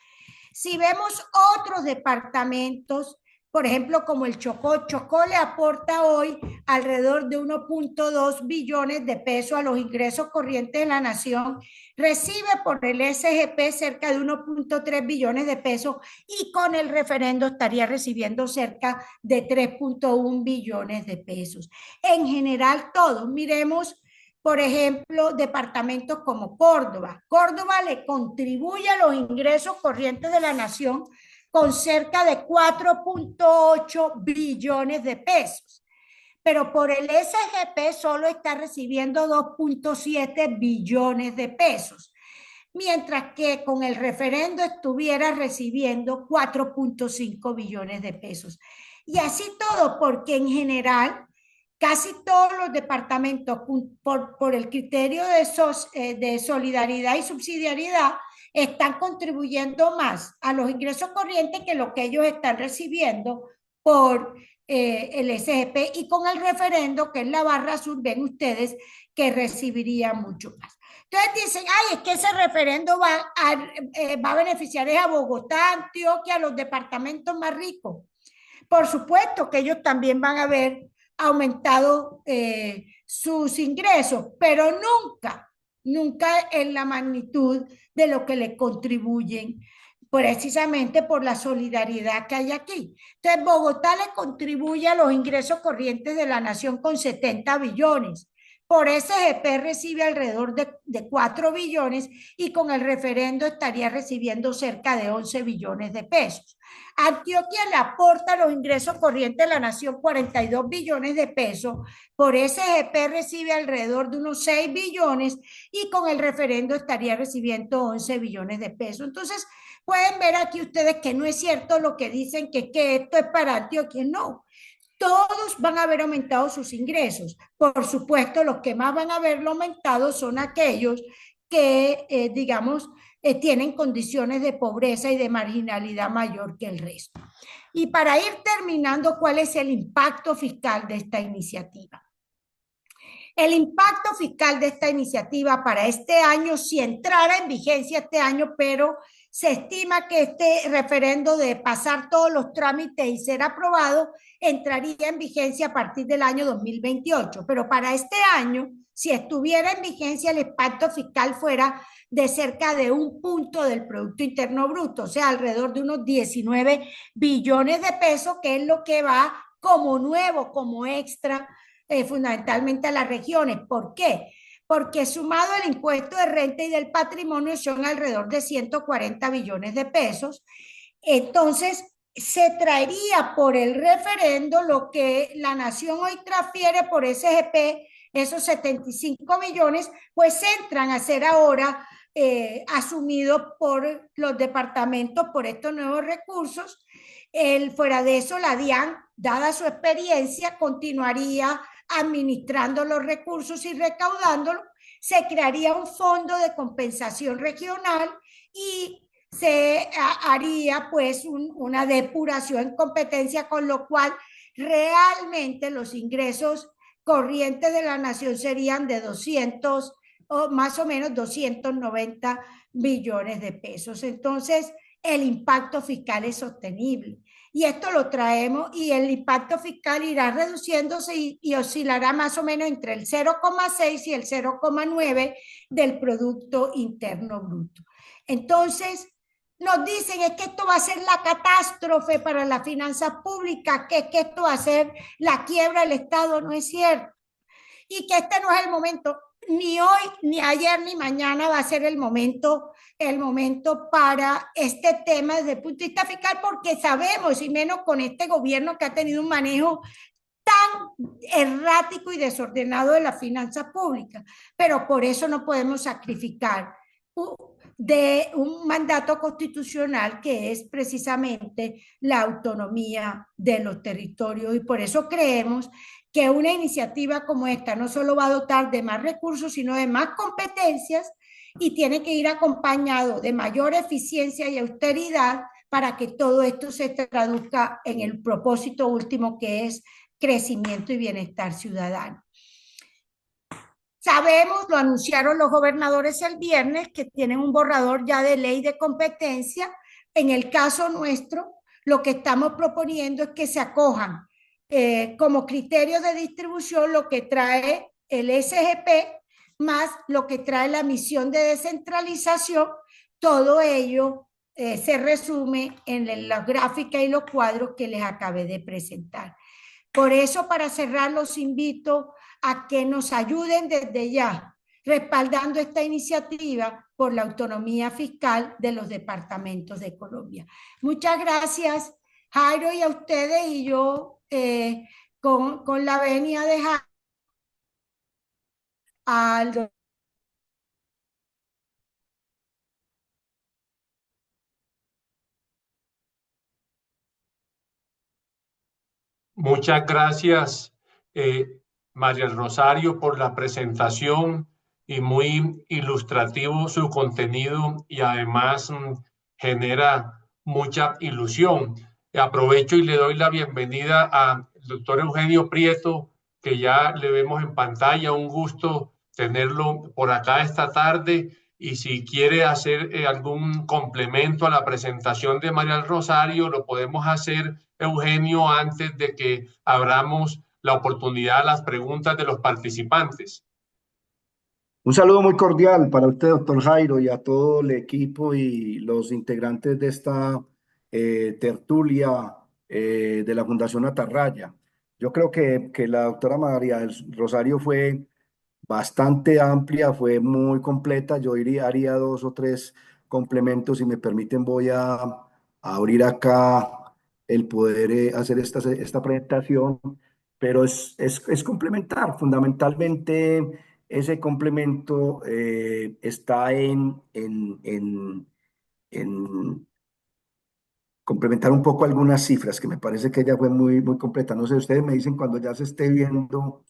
Si vemos otros departamentos, por ejemplo, como el Chocó, Chocó le aporta hoy alrededor de 1.2 billones de pesos a los ingresos corrientes de la nación, recibe por el SGP cerca de 1.3 billones de pesos y con el referendo estaría recibiendo cerca de 3.1 billones de pesos. En general, todos, miremos, por ejemplo, departamentos como Córdoba. Córdoba le contribuye a los ingresos corrientes de la nación con cerca de 4.8 billones de pesos. Pero por el SGP solo está recibiendo 2.7 billones de pesos, mientras que con el referendo estuviera recibiendo 4.5 billones de pesos. Y así todo, porque en general casi todos los departamentos, por el criterio de solidaridad y subsidiariedad, están contribuyendo más a los ingresos corrientes que lo que ellos están recibiendo por el SGP, y con el referendo, que es la barra azul, ven ustedes que recibiría mucho más. Entonces dicen, ay, es que ese referendo va a beneficiar a Bogotá, Antioquia, a los departamentos más ricos. Por supuesto que ellos también van a ver aumentado sus ingresos, pero nunca nunca en la magnitud de lo que le contribuyen, precisamente por la solidaridad que hay aquí. Entonces, Bogotá le contribuye a los ingresos corrientes de la nación con 70 billones. Por SGP recibe alrededor de 4 billones y con el referendo estaría recibiendo cerca de 11 billones de pesos. Antioquia le aporta a los ingresos corrientes de la nación 42 billones de pesos. Por SGP recibe alrededor de unos 6 billones y con el referendo estaría recibiendo 11 billones de pesos. Entonces, pueden ver aquí ustedes que no es cierto lo que dicen que esto es para Antioquia, no. Todos van a haber aumentado sus ingresos. Por supuesto, los que más van a haberlo aumentado son aquellos que, digamos, tienen condiciones de pobreza y de marginalidad mayor que el resto. Y para ir terminando, ¿cuál es el impacto fiscal de esta iniciativa? El impacto fiscal de esta iniciativa para este año, si entrara en vigencia este año, pero se estima que este referendo de pasar todos los trámites y ser aprobado, entraría en vigencia a partir del año 2028. Pero para este año, si estuviera en vigencia, el impacto fiscal fuera de cerca de 1 punto del Producto Interno Bruto, o sea, alrededor de unos 19 billones de pesos, que es lo que va como nuevo, como extra, fundamentalmente a las regiones. ¿Por qué? Porque sumado el impuesto de renta y del patrimonio son alrededor de 140 billones de pesos. Entonces, se traería por el referendo lo que la nación hoy transfiere por SGP, esos 75 millones, pues entran a ser ahora asumidos por los departamentos por estos nuevos recursos. Fuera de eso, la DIAN, dada su experiencia, continuaría administrando los recursos y recaudándolos. Se crearía un fondo de compensación regional y se haría pues una depuración en competencia, con lo cual realmente los ingresos corrientes de la nación serían de 200 o más o menos 290 billones de pesos. Entonces, el impacto fiscal es sostenible. Y esto lo traemos y el impacto fiscal irá reduciéndose y oscilará más o menos entre el 0,6 y el 0,9 del Producto Interno Bruto. Entonces, nos dicen es que esto va a ser la catástrofe para las finanzas públicas, que es que esto va a ser la quiebra del Estado. No es cierto. Y que este no es el momento, ni hoy, ni ayer, ni mañana va a ser el momento para este tema desde el punto de vista fiscal, porque sabemos, y menos con este gobierno que ha tenido un manejo tan errático y desordenado de las finanzas públicas, pero por eso no podemos sacrificar de un mandato constitucional que es precisamente la autonomía de los territorios, y por eso creemos que una iniciativa como esta no solo va a dotar de más recursos, sino de más competencias, y tiene que ir acompañado de mayor eficiencia y austeridad para que todo esto se traduzca en el propósito último, que es crecimiento y bienestar ciudadano. Sabemos, lo anunciaron los gobernadores el viernes, que tienen un borrador ya de ley de competencia. En el caso nuestro, lo que estamos proponiendo es que se acojan como criterio de distribución lo que trae el SGP más lo que trae la misión de descentralización. Todo ello se resume en la gráfica y los cuadros que les acabé de presentar. Por eso, para cerrar, los invito a que nos ayuden desde ya, respaldando esta iniciativa por la autonomía fiscal de los departamentos de Colombia. Muchas gracias, Jairo, y a ustedes, y yo con la venia de Aldo. Muchas gracias, María Rosario, por la presentación y muy ilustrativo su contenido y además genera mucha ilusión. Aprovecho y le doy la bienvenida al doctor Eugenio Prieto, que ya le vemos en pantalla. Un gusto tenerlo por acá esta tarde. Y si quiere hacer algún complemento a la presentación de María Rosario, lo podemos hacer, Eugenio, antes de que abramos la oportunidad a las preguntas de los participantes. Un saludo muy cordial para usted, doctor Jairo, y a todo el equipo y los integrantes de esta tertulia de la Fundación Atarraya. Yo creo que la doctora María del Rosario fue bastante amplia, fue muy completa. Yo haría dos o tres complementos. Si me permiten, voy a abrir acá el poder hacer esta presentación, pero es complementar. Fundamentalmente, ese complemento está en complementar un poco algunas cifras, que me parece que ella fue muy completa. No sé, ustedes me dicen cuando ya se esté viendo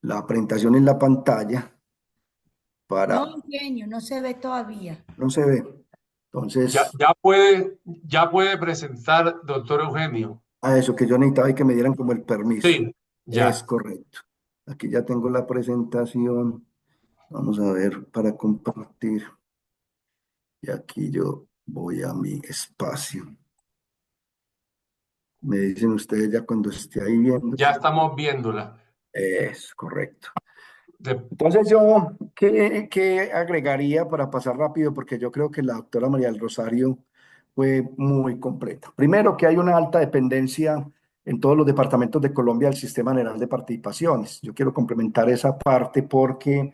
la presentación en la pantalla No, para Eugenio, no se ve todavía. no se ve. Ya, Entonces, ya puede presentar, doctor Eugenio. a eso que yo necesitaba y que me dieran como el permiso. Sí, Es ya. correcto. Aquí ya tengo la presentación. Vamos a ver para compartir. Y aquí yo voy a mi espacio. Me dicen ustedes ya cuando esté ahí Ya viéndose. estamos viéndola. Es correcto. De- Entonces yo, ¿qué agregaría para pasar rápido? Porque yo creo que la doctora María del Rosario fue muy completa. Primero, que hay una alta dependencia en todos los departamentos de Colombia del Sistema General de Participaciones. Yo quiero complementar esa parte porque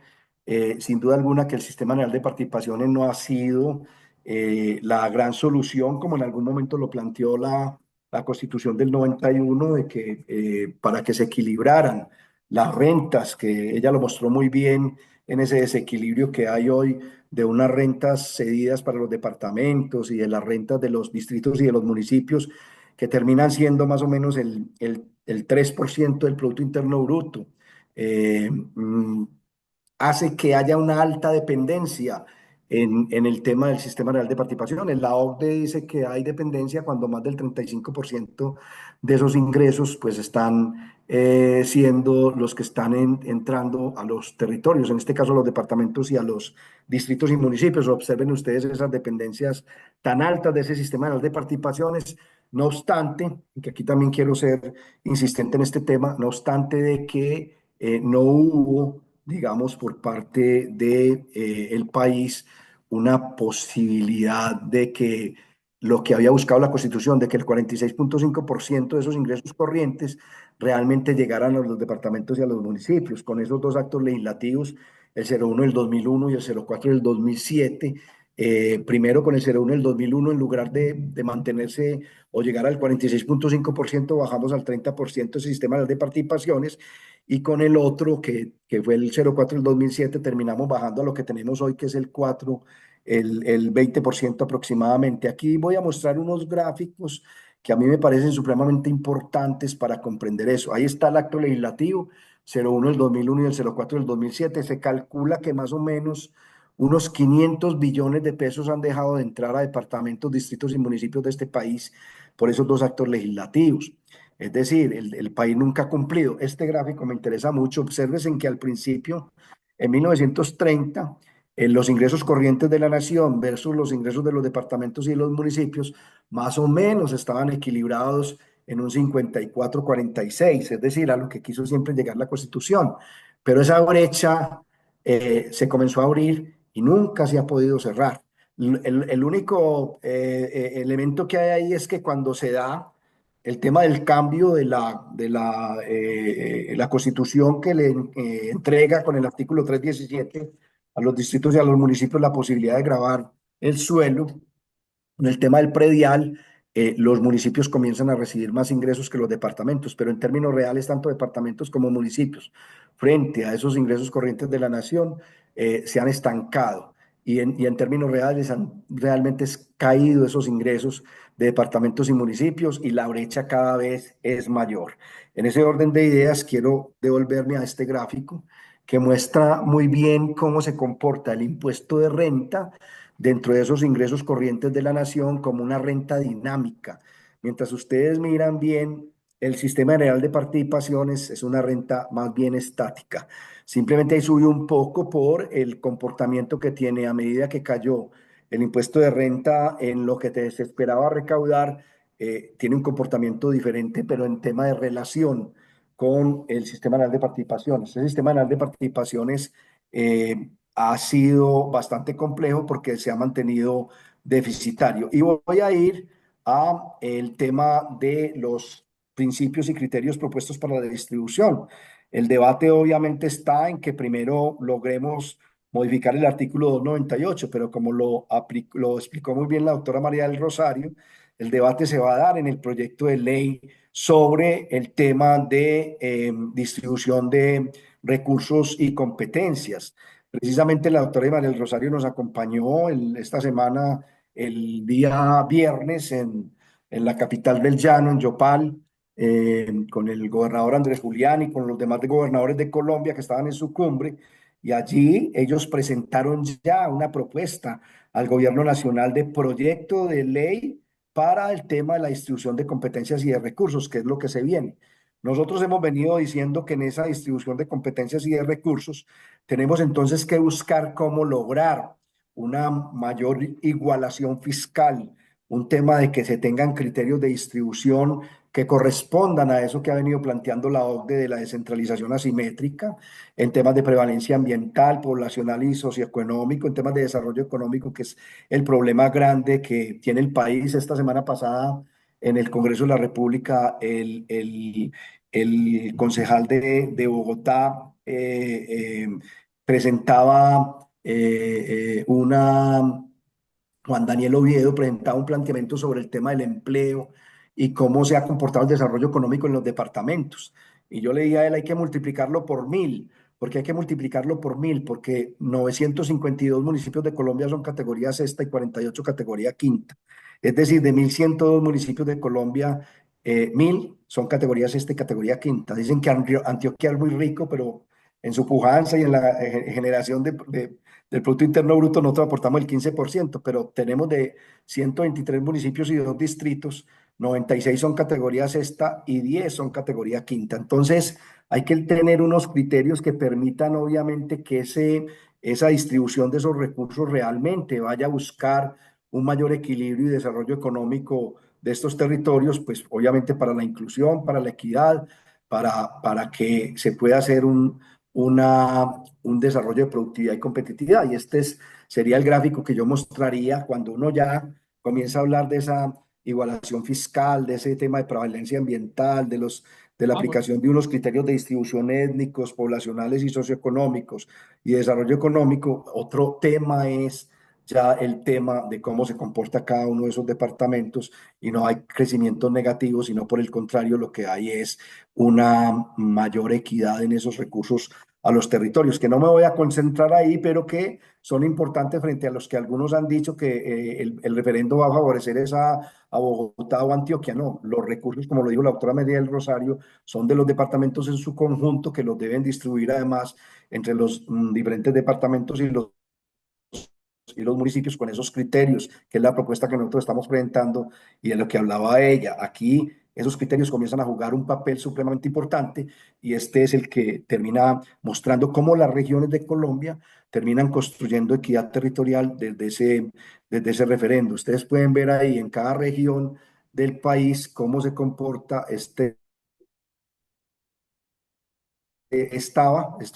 sin duda alguna que el Sistema General de Participaciones no ha sido la gran solución, como en algún momento lo planteó la Constitución del 91, de que para que se equilibraran las rentas, que ella lo mostró muy bien en ese desequilibrio que hay hoy de unas rentas cedidas para los departamentos y de las rentas de los distritos y de los municipios, que terminan siendo más o menos el 3% del Producto Interno Bruto. Eh, mm, Hace que haya una alta dependencia en el tema del sistema real de participaciones. La OCDE dice que hay dependencia cuando más del 35% de esos ingresos pues están siendo los que están entrando a los territorios, en este caso a los departamentos y a los distritos y municipios. Observen ustedes esas dependencias tan altas de ese sistema real de participaciones. No obstante, que aquí también quiero ser insistente en este tema, no obstante de que no hubo, digamos, por parte de el país una posibilidad de que lo que había buscado la Constitución, de que el 46,5% de esos ingresos corrientes realmente llegaran a los departamentos y a los municipios. Con esos dos actos legislativos, el 01 del 2001 y el 04 del 2007, primero con el 01 del 2001, en lugar de mantenerse o llegar al 46,5%, bajamos al 30% ese sistema de participaciones, y con el otro, que fue el 04 del 2007, terminamos bajando a lo que tenemos hoy, que es el 4, el 20% aproximadamente. Aquí voy a mostrar unos gráficos que a mí me parecen supremamente importantes para comprender eso. Ahí está el acto legislativo, 01 del 2001 y el 04 del 2007. Se calcula que más o menos unos 500 billones de pesos han dejado de entrar a departamentos, distritos y municipios de este país por esos dos actos legislativos. Es decir, el país nunca ha cumplido. Este gráfico me interesa mucho. Observen que al principio, en 1930, los ingresos corrientes de la nación versus los ingresos de los departamentos y los municipios, más o menos estaban equilibrados en un 54-46, es decir, a lo que quiso siempre llegar la Constitución. Pero esa brecha se comenzó a abrir y nunca se ha podido cerrar. El único elemento que hay ahí es que cuando se da el tema del cambio de la Constitución, que le entrega con el artículo 317 a los distritos y a los municipios la posibilidad de gravar el suelo, en el tema del predial, los municipios comienzan a recibir más ingresos que los departamentos, pero en términos reales, tanto departamentos como municipios, frente a esos ingresos corrientes de la nación, se han estancado. Y en términos reales han realmente caído esos ingresos de departamentos y municipios, y la brecha cada vez es mayor. En ese orden de ideas, quiero devolverme a este gráfico que muestra muy bien cómo se comporta el impuesto de renta dentro de esos ingresos corrientes de la nación como una renta dinámica. Mientras ustedes miran bien, el sistema general de participaciones es una renta más bien estática. Simplemente ahí subió un poco por el comportamiento que tiene a medida que cayó el impuesto de renta en lo que se esperaba recaudar. Tiene un comportamiento diferente, pero en tema de relación con el sistema general de participaciones. El sistema general de participaciones ha sido bastante complejo porque se ha mantenido deficitario. Y voy a ir a el tema de los principios y criterios propuestos para la distribución. El debate obviamente está en que primero logremos modificar el artículo 298, pero como lo explicó muy bien la doctora María del Rosario, el debate se va a dar en el proyecto de ley sobre el tema de distribución de recursos y competencias. Precisamente la doctora María del Rosario nos acompañó esta semana, el día viernes, en la capital del llano, en Yopal, con el gobernador Andrés Julián y con los demás gobernadores de Colombia que estaban en su cumbre. Y allí ellos presentaron ya una propuesta al gobierno nacional de proyecto de ley para el tema de la distribución de competencias y de recursos, que es lo que se viene. Nosotros hemos venido diciendo que en esa distribución de competencias y de recursos tenemos entonces que buscar cómo lograr una mayor igualación fiscal, un tema de que se tengan criterios de distribución que correspondan a eso que ha venido planteando la OCDE de la descentralización asimétrica, en temas de prevalencia ambiental, poblacional y socioeconómico, en temas de desarrollo económico, que es el problema grande que tiene el país. Esta semana pasada en el Congreso de la República, el concejal de Bogotá presentaba Juan Daniel Oviedo presentaba un planteamiento sobre el tema del empleo y cómo se ha comportado el desarrollo económico en los departamentos. Y yo le dije a él, hay que multiplicarlo por 1000. ¿Por qué hay que multiplicarlo por 1000? Porque 952 municipios de Colombia son categoría sexta y 48 categoría quinta. Es decir, de 1102 municipios de Colombia, 1000 son categoría sexta y categoría quinta. Dicen que Antioquia es muy rico, pero en su pujanza y en la generación del Producto Interno Bruto nosotros aportamos el 15%, pero tenemos de 123 municipios y 2 distritos, 96 son categoría sexta y 10 son categoría quinta. Entonces, hay que tener unos criterios que permitan, obviamente, que esa distribución de esos recursos realmente vaya a buscar un mayor equilibrio y desarrollo económico de estos territorios, pues obviamente para la inclusión, para la equidad, para que se pueda hacer un desarrollo de productividad y competitividad. Y sería el gráfico que yo mostraría cuando uno ya comienza a hablar de esa igualación fiscal, de ese tema de prevalencia ambiental, de la aplicación de unos criterios de distribución étnicos, poblacionales y socioeconómicos y desarrollo económico. Otro tema es ya el tema de cómo se comporta cada uno de esos departamentos y no hay crecimientos negativos, sino por el contrario, lo que hay es una mayor equidad en esos recursos a los territorios, que no me voy a concentrar ahí, pero que son importantes frente a los que algunos han dicho que el referendo va a favorecer a Bogotá o Antioquia. No, los recursos, como lo dijo la doctora María del Rosario, son de los departamentos en su conjunto que los deben distribuir además entre los diferentes departamentos y los municipios con esos criterios, que es la propuesta que nosotros estamos presentando y de lo que hablaba ella. Aquí esos criterios comienzan a jugar un papel supremamente importante y este es el que termina mostrando cómo las regiones de Colombia terminan construyendo equidad territorial desde ese referendo. Ustedes pueden ver ahí en cada región del país cómo se comporta esto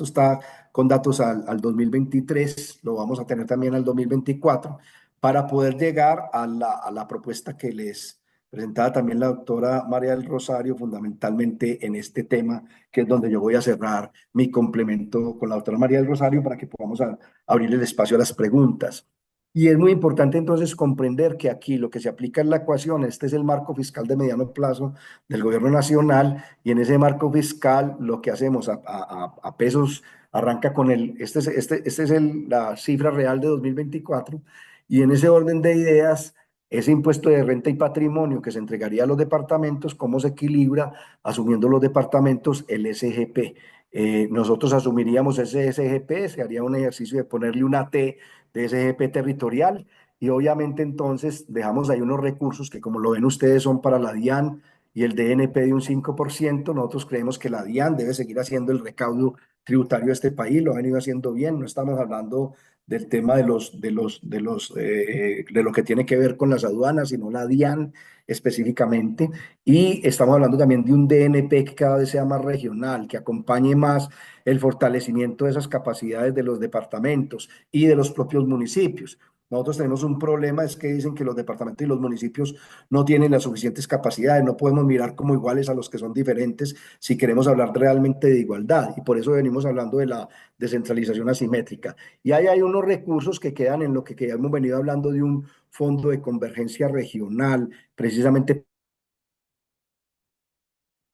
está con datos al 2023, lo vamos a tener también al 2024, para poder llegar a la propuesta que les presentaba también la doctora María del Rosario, fundamentalmente en este tema, que es donde yo voy a cerrar mi complemento con la doctora María del Rosario para que podamos abrir el espacio a las preguntas. Y es muy importante entonces comprender que aquí lo que se aplica es la ecuación, este es el marco fiscal de mediano plazo del gobierno nacional y en ese marco fiscal lo que hacemos a pesos arranca con la cifra real de 2024 y en ese orden de ideas, ese impuesto de renta y patrimonio que se entregaría a los departamentos, ¿cómo se equilibra asumiendo los departamentos el SGP? Nosotros asumiríamos ese SGP, se haría un ejercicio de ponerle una T de SGP territorial y obviamente entonces dejamos ahí unos recursos que como lo ven ustedes son para la DIAN y el DNP de un 5%. Nosotros creemos que la DIAN debe seguir haciendo el recaudo tributario de este país, lo ha venido haciendo bien, no estamos hablando del tema de lo que tiene que ver con las aduanas, sino la DIAN específicamente. Y estamos hablando también de un DNP que cada vez sea más regional, que acompañe más el fortalecimiento de esas capacidades de los departamentos y de los propios municipios. Nosotros tenemos un problema, es que dicen que los departamentos y los municipios no tienen las suficientes capacidades, no podemos mirar como iguales a los que son diferentes si queremos hablar realmente de igualdad. Y por eso venimos hablando de la descentralización asimétrica. Y ahí hay unos recursos que quedan en lo que hemos venido hablando de un fondo de convergencia regional, precisamente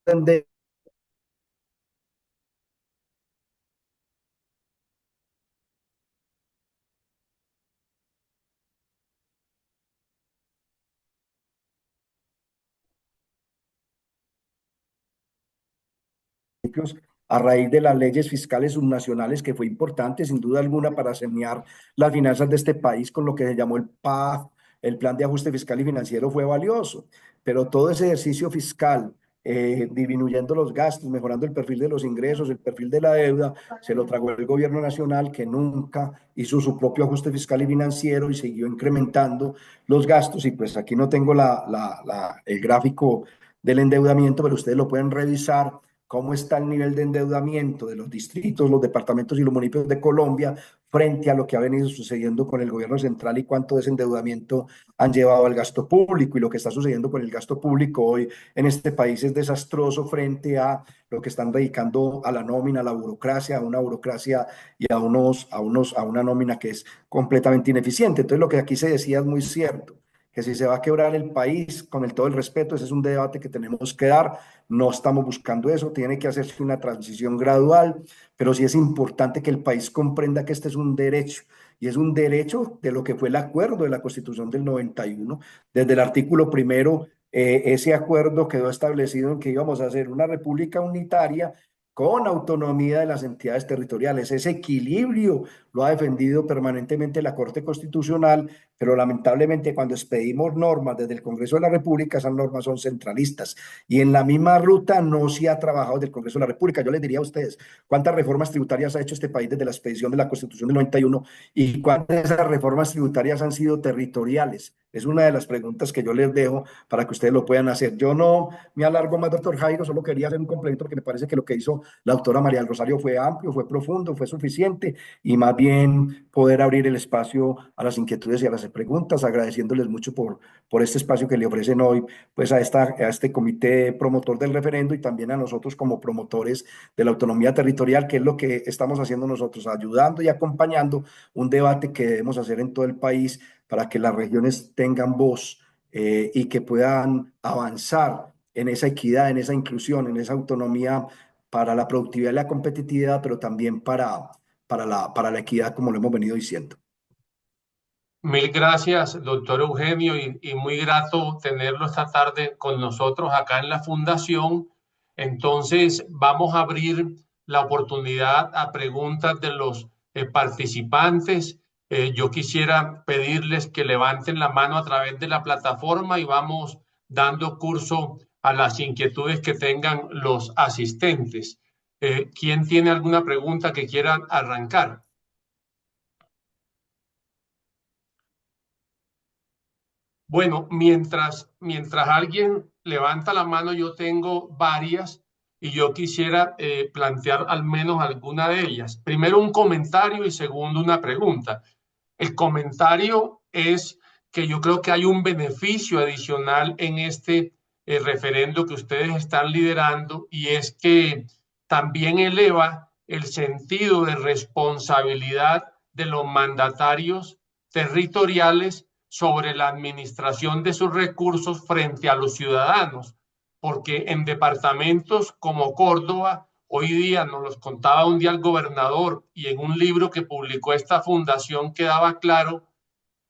de municipios a raíz de las leyes fiscales subnacionales, que fue importante, sin duda alguna, para sanear las finanzas de este país con lo que se llamó el PAF, el Plan de Ajuste Fiscal y Financiero fue valioso, pero todo ese ejercicio fiscal, disminuyendo los gastos, mejorando el perfil de los ingresos, el perfil de la deuda, se lo tragó el gobierno nacional, que nunca hizo su propio ajuste fiscal y financiero y siguió incrementando los gastos. Y pues aquí no tengo el gráfico del endeudamiento, pero ustedes lo pueden revisar cómo está el nivel de endeudamiento de los distritos, los departamentos y los municipios de Colombia frente a lo que ha venido sucediendo con el gobierno central y cuánto de ese endeudamiento han llevado al gasto público. Y lo que está sucediendo con el gasto público hoy en este país es desastroso frente a lo que están dedicando a la nómina, a la burocracia, a una burocracia y a una nómina que es completamente ineficiente. Entonces, lo que aquí se decía es muy cierto, que si se va a quebrar el país, con todo el respeto, ese es un debate que tenemos que dar. No estamos buscando eso, tiene que hacerse una transición gradual, pero sí es importante que el país comprenda que este es un derecho, y es un derecho de lo que fue el acuerdo de la Constitución del 91. Desde el artículo primero, ese acuerdo quedó establecido en que íbamos a hacer una república unitaria con autonomía de las entidades territoriales. Ese equilibrio lo ha defendido permanentemente la Corte Constitucional, pero lamentablemente cuando expedimos normas desde el Congreso de la República, esas normas son centralistas. Y en la misma ruta no se ha trabajado desde el Congreso de la República. Yo les diría a ustedes, ¿cuántas reformas tributarias ha hecho este país desde la expedición de la Constitución del 91? ¿Y cuántas de esas reformas tributarias han sido territoriales? Es una de las preguntas que yo les dejo para que ustedes lo puedan hacer. Yo no me alargo más, doctor Jairo, solo quería hacer un complemento porque me parece que lo que hizo la doctora María del Rosario fue amplio, fue profundo, fue suficiente, y más bien poder abrir el espacio a las inquietudes y a las preguntas, agradeciéndoles mucho por este espacio que le ofrecen hoy pues a este comité promotor del referendo y también a nosotros como promotores de la autonomía territorial, que es lo que estamos haciendo nosotros, ayudando y acompañando un debate que debemos hacer en todo el país para que las regiones tengan voz, y que puedan avanzar en esa equidad, en esa inclusión, en esa autonomía para la productividad y la competitividad, pero también para la equidad, como lo hemos venido diciendo. Mil gracias, doctor Eugenio, y muy grato tenerlo esta tarde con nosotros acá en la Fundación. Entonces, vamos a abrir la oportunidad a preguntas de los participantes. Yo quisiera pedirles que levanten la mano a través de la plataforma y vamos dando curso a las inquietudes que tengan los asistentes. ¿Quién tiene alguna pregunta que quiera arrancar? Bueno, mientras alguien levanta la mano, yo tengo varias y yo quisiera plantear al menos alguna de ellas. Primero un comentario y segundo una pregunta. El comentario es que yo creo que hay un beneficio adicional en este referendo que ustedes están liderando, y es que también eleva el sentido de responsabilidad de los mandatarios territoriales sobre la administración de sus recursos frente a los ciudadanos, porque en departamentos como Córdoba, hoy día nos los contaba un día el gobernador, y en un libro que publicó esta fundación quedaba claro,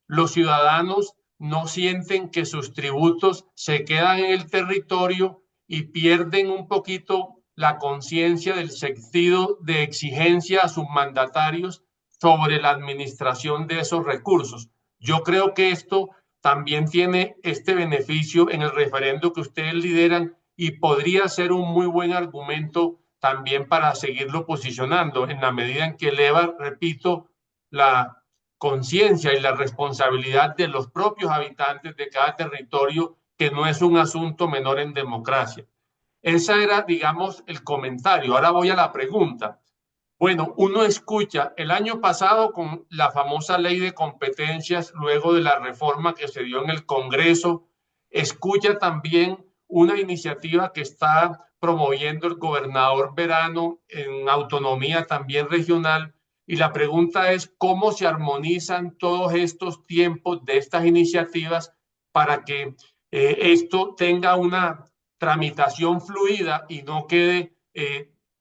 los ciudadanos no sienten que sus tributos se quedan en el territorio y pierden un poquito la conciencia del sentido de exigencia a sus mandatarios sobre la administración de esos recursos. Yo creo que esto también tiene este beneficio en el referendo que ustedes lideran y podría ser un muy buen argumento también para seguirlo posicionando en la medida en que eleva, repito, la conciencia y la responsabilidad de los propios habitantes de cada territorio, que no es un asunto menor en democracia. Ese era, digamos, el comentario. Ahora voy a la pregunta. Bueno, uno escucha el año pasado con la famosa ley de competencias, luego de la reforma que se dio en el Congreso, escucha también una iniciativa que está promoviendo el gobernador Verano en autonomía también regional. Y la pregunta es cómo se armonizan todos estos tiempos de estas iniciativas para que esto tenga una tramitación fluida y no quede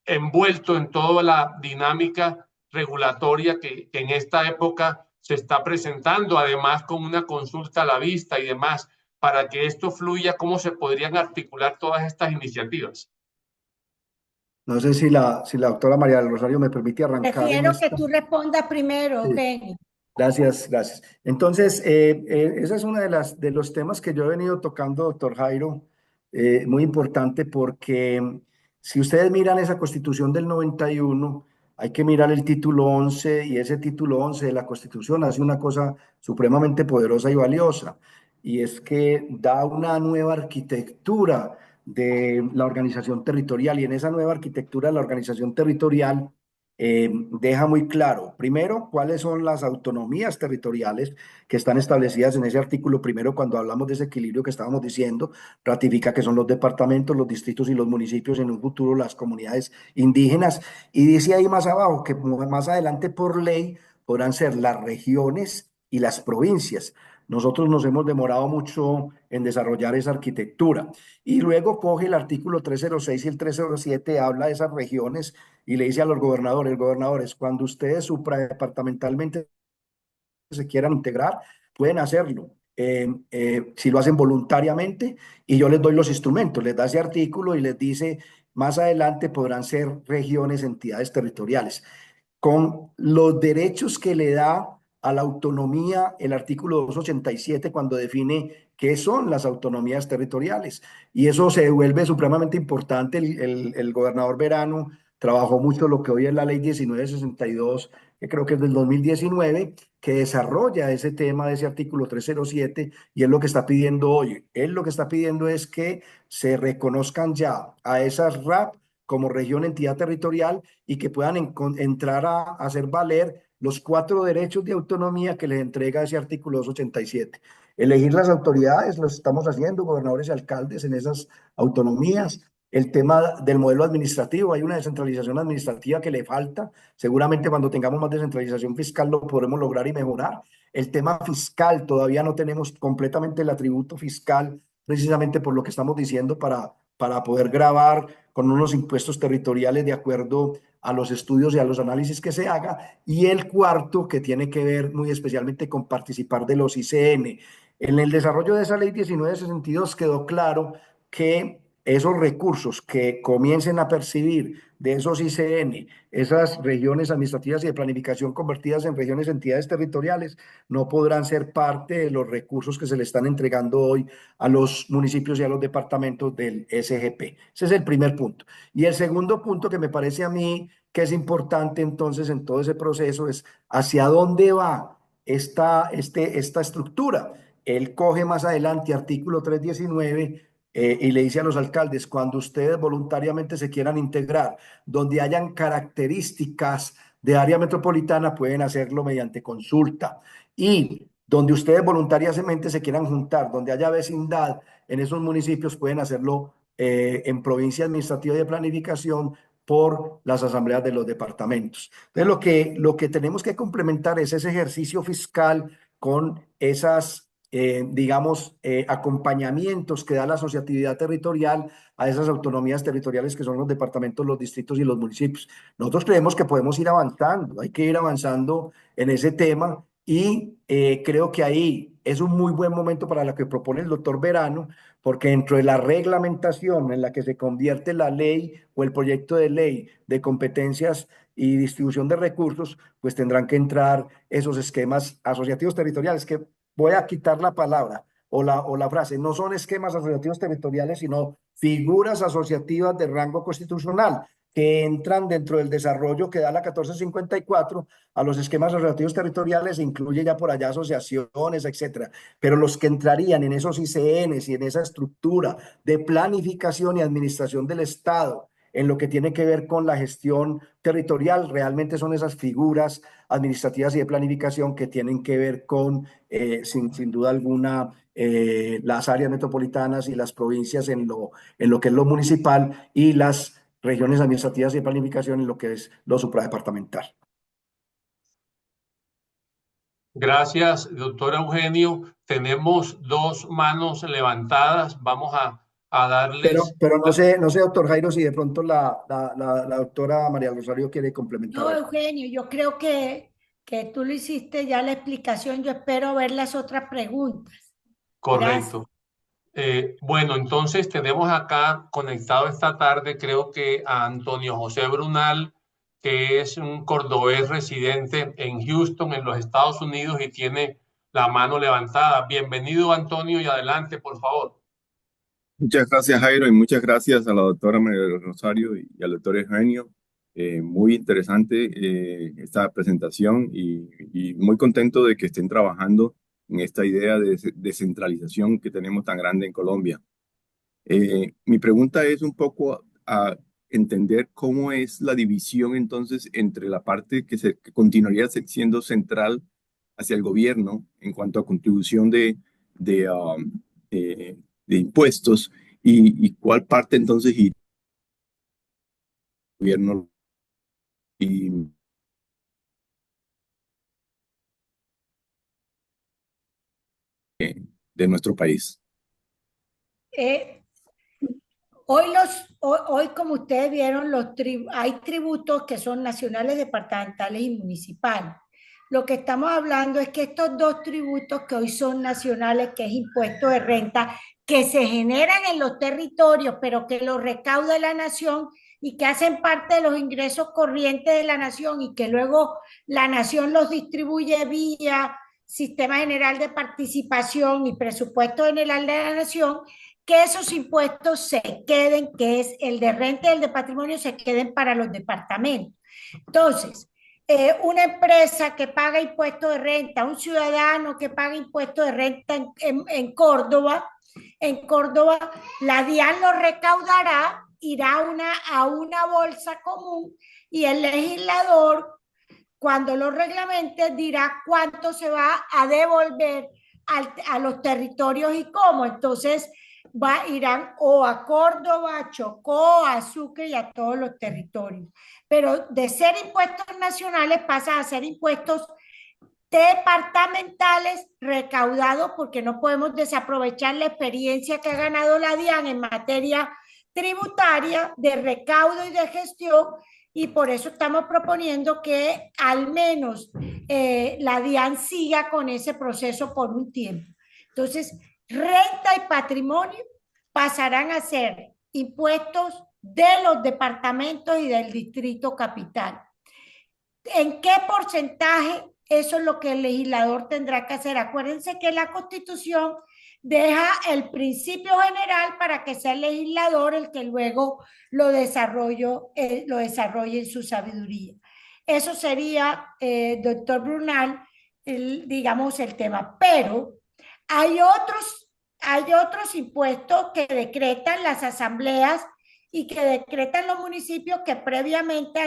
envuelto en toda la dinámica regulatoria que en esta época se está presentando, además con una consulta a la vista y demás, para que esto fluya, ¿cómo se podrían articular todas estas iniciativas? No sé si la doctora María del Rosario me permite arrancar en Prefiero que esta. tú respondas primero, Sí. Benny. Gracias, gracias. Entonces, esa es una de los temas que yo he venido tocando, doctor Jairo, muy importante porque si ustedes miran esa Constitución del 91, hay que mirar el título 11 y ese título 11 de la Constitución hace una cosa supremamente poderosa y valiosa, y es que da una nueva arquitectura de la organización territorial, y en esa nueva arquitectura de la organización territorial deja muy claro, primero, cuáles son las autonomías territoriales que están establecidas en ese artículo primero cuando hablamos de ese equilibrio que estábamos diciendo, ratifica que son los departamentos, los distritos y los municipios, en un futuro las comunidades indígenas, y dice ahí más abajo que más adelante por ley podrán ser las regiones y las provincias. Nosotros nos hemos demorado mucho en desarrollar esa arquitectura. Y luego coge el artículo 306 y el 307, habla de esas regiones y le dice a los gobernadores, cuando ustedes supradepartamentalmente se quieran integrar, pueden hacerlo. Si lo hacen voluntariamente, y yo les doy los instrumentos, les da ese artículo y les dice, más adelante podrán ser regiones, entidades territoriales con los derechos que le da a la autonomía el artículo 287 cuando define qué son las autonomías territoriales. Y eso se vuelve supremamente importante. El gobernador Verano trabajó mucho lo que hoy es la ley 1962, que creo que es del 2019, que desarrolla ese tema de ese artículo 307, y es lo que está pidiendo hoy. Él lo que está pidiendo es que se reconozcan ya a esas RAP como región, entidad territorial, y que puedan entrar a hacer valer los 4 derechos de autonomía que les entrega ese artículo 287. Elegir las autoridades, lo estamos haciendo, gobernadores y alcaldes en esas autonomías. El tema del modelo administrativo, hay una descentralización administrativa que le falta. Seguramente cuando tengamos más descentralización fiscal lo podremos lograr y mejorar. El tema fiscal, todavía no tenemos completamente el atributo fiscal, precisamente por lo que estamos diciendo, para poder grabar con unos impuestos territoriales de acuerdo a los estudios y a los análisis que se haga. Y el cuarto, que tiene que ver muy especialmente con participar de los ICN. En el desarrollo de esa ley 1962 quedó claro que esos recursos que comiencen a percibir de esos ICN, esas regiones administrativas y de planificación convertidas en regiones, entidades territoriales, no podrán ser parte de los recursos que se le están entregando hoy a los municipios y a los departamentos del SGP. Ese es el primer punto. Y el segundo punto que me parece a mí que es importante entonces en todo ese proceso es hacia dónde va esta estructura. Él coge más adelante artículo 319 y le dice a los alcaldes, cuando ustedes voluntariamente se quieran integrar, donde hayan características de área metropolitana, pueden hacerlo mediante consulta. Y donde ustedes voluntariamente se quieran juntar, donde haya vecindad en esos municipios, pueden hacerlo en provincia administrativa y de planificación por las asambleas de los departamentos. Entonces, lo que tenemos que complementar es ese ejercicio fiscal con esas, digamos, acompañamientos que da la asociatividad territorial a esas autonomías territoriales que son los departamentos, los distritos y los municipios. Nosotros creemos que podemos ir avanzando, hay que ir avanzando en ese tema, y creo que ahí es un muy buen momento para lo que propone el doctor Verano, porque dentro de la reglamentación en la que se convierte la ley o el proyecto de ley de competencias y distribución de recursos, pues tendrán que entrar esos esquemas asociativos territoriales, que voy a quitar la palabra o la frase, no son esquemas asociativos territoriales, sino figuras asociativas de rango constitucional, que entran dentro del desarrollo que da la 1454 a los esquemas relativos territoriales, e incluye ya por allá asociaciones, etcétera. Pero los que entrarían en esos ICNs y en esa estructura de planificación y administración del Estado, en lo que tiene que ver con la gestión territorial, realmente son esas figuras administrativas y de planificación que tienen que ver con, sin duda alguna, las áreas metropolitanas y las provincias en lo que es lo municipal, y las regiones administrativas y de planificación en lo que es lo supradepartamental. Gracias, doctor Eugenio. Tenemos dos manos levantadas. Vamos a darles... Pero no sé, doctor Jairo, si de pronto la doctora María Rosario quiere complementar No, algo. Eugenio, yo creo que tú le hiciste ya la explicación. Yo espero ver las otras preguntas. Gracias. Correcto. Bueno, entonces tenemos acá conectado esta tarde, creo que a Antonio José Brunal, que es un cordobés residente en Houston, en los Estados Unidos, y tiene la mano levantada. Bienvenido, Antonio, y adelante, por favor. Muchas gracias, Jairo, y muchas gracias a la doctora María del Rosario y al doctor Eugenio. Muy interesante esta presentación y muy contento de que estén trabajando en esta idea de descentralización que tenemos tan grande en Colombia. Mi pregunta es un poco a entender cómo es la división entonces entre la parte que continuaría siendo central hacia el gobierno en cuanto a contribución de, um, de impuestos y cuál parte entonces y gobierno y, de nuestro país. Eh, hoy, como ustedes vieron, hay tributos que son nacionales, departamentales y municipales. Lo que estamos hablando es que estos dos tributos que hoy son nacionales, que es impuesto de renta, que se generan en los territorios, pero que los recauda la nación y que hacen parte de los ingresos corrientes de la nación y que luego la nación los distribuye vía Sistema General de Participación y Presupuesto General de la Nación, que esos impuestos se queden, que es el de renta y el de patrimonio, se queden para los departamentos. Entonces, una empresa que paga impuesto de renta, un ciudadano que paga impuesto de renta en Córdoba, la DIAN lo recaudará, irá a una bolsa común y el legislador, cuando lo reglamente, dirá cuánto se va a devolver a los territorios y cómo. Entonces, irán o a Córdoba, a Chocó, a Sucre y a todos los territorios. Pero de ser impuestos nacionales pasa a ser impuestos departamentales recaudados, porque no podemos desaprovechar la experiencia que ha ganado la DIAN en materia tributaria, de recaudo y de gestión, y por eso estamos proponiendo que al menos la DIAN siga con ese proceso por un tiempo. Entonces, renta y patrimonio pasarán a ser impuestos de los departamentos y del distrito capital. ¿En qué porcentaje? Eso es lo que el legislador tendrá que hacer. Acuérdense que la Constitución deja el principio general para que sea el legislador el que luego lo desarrolle en su sabiduría. Eso sería, doctor Brunal, digamos, el tema. Pero hay otros impuestos que decretan las asambleas y que decretan los municipios que previamente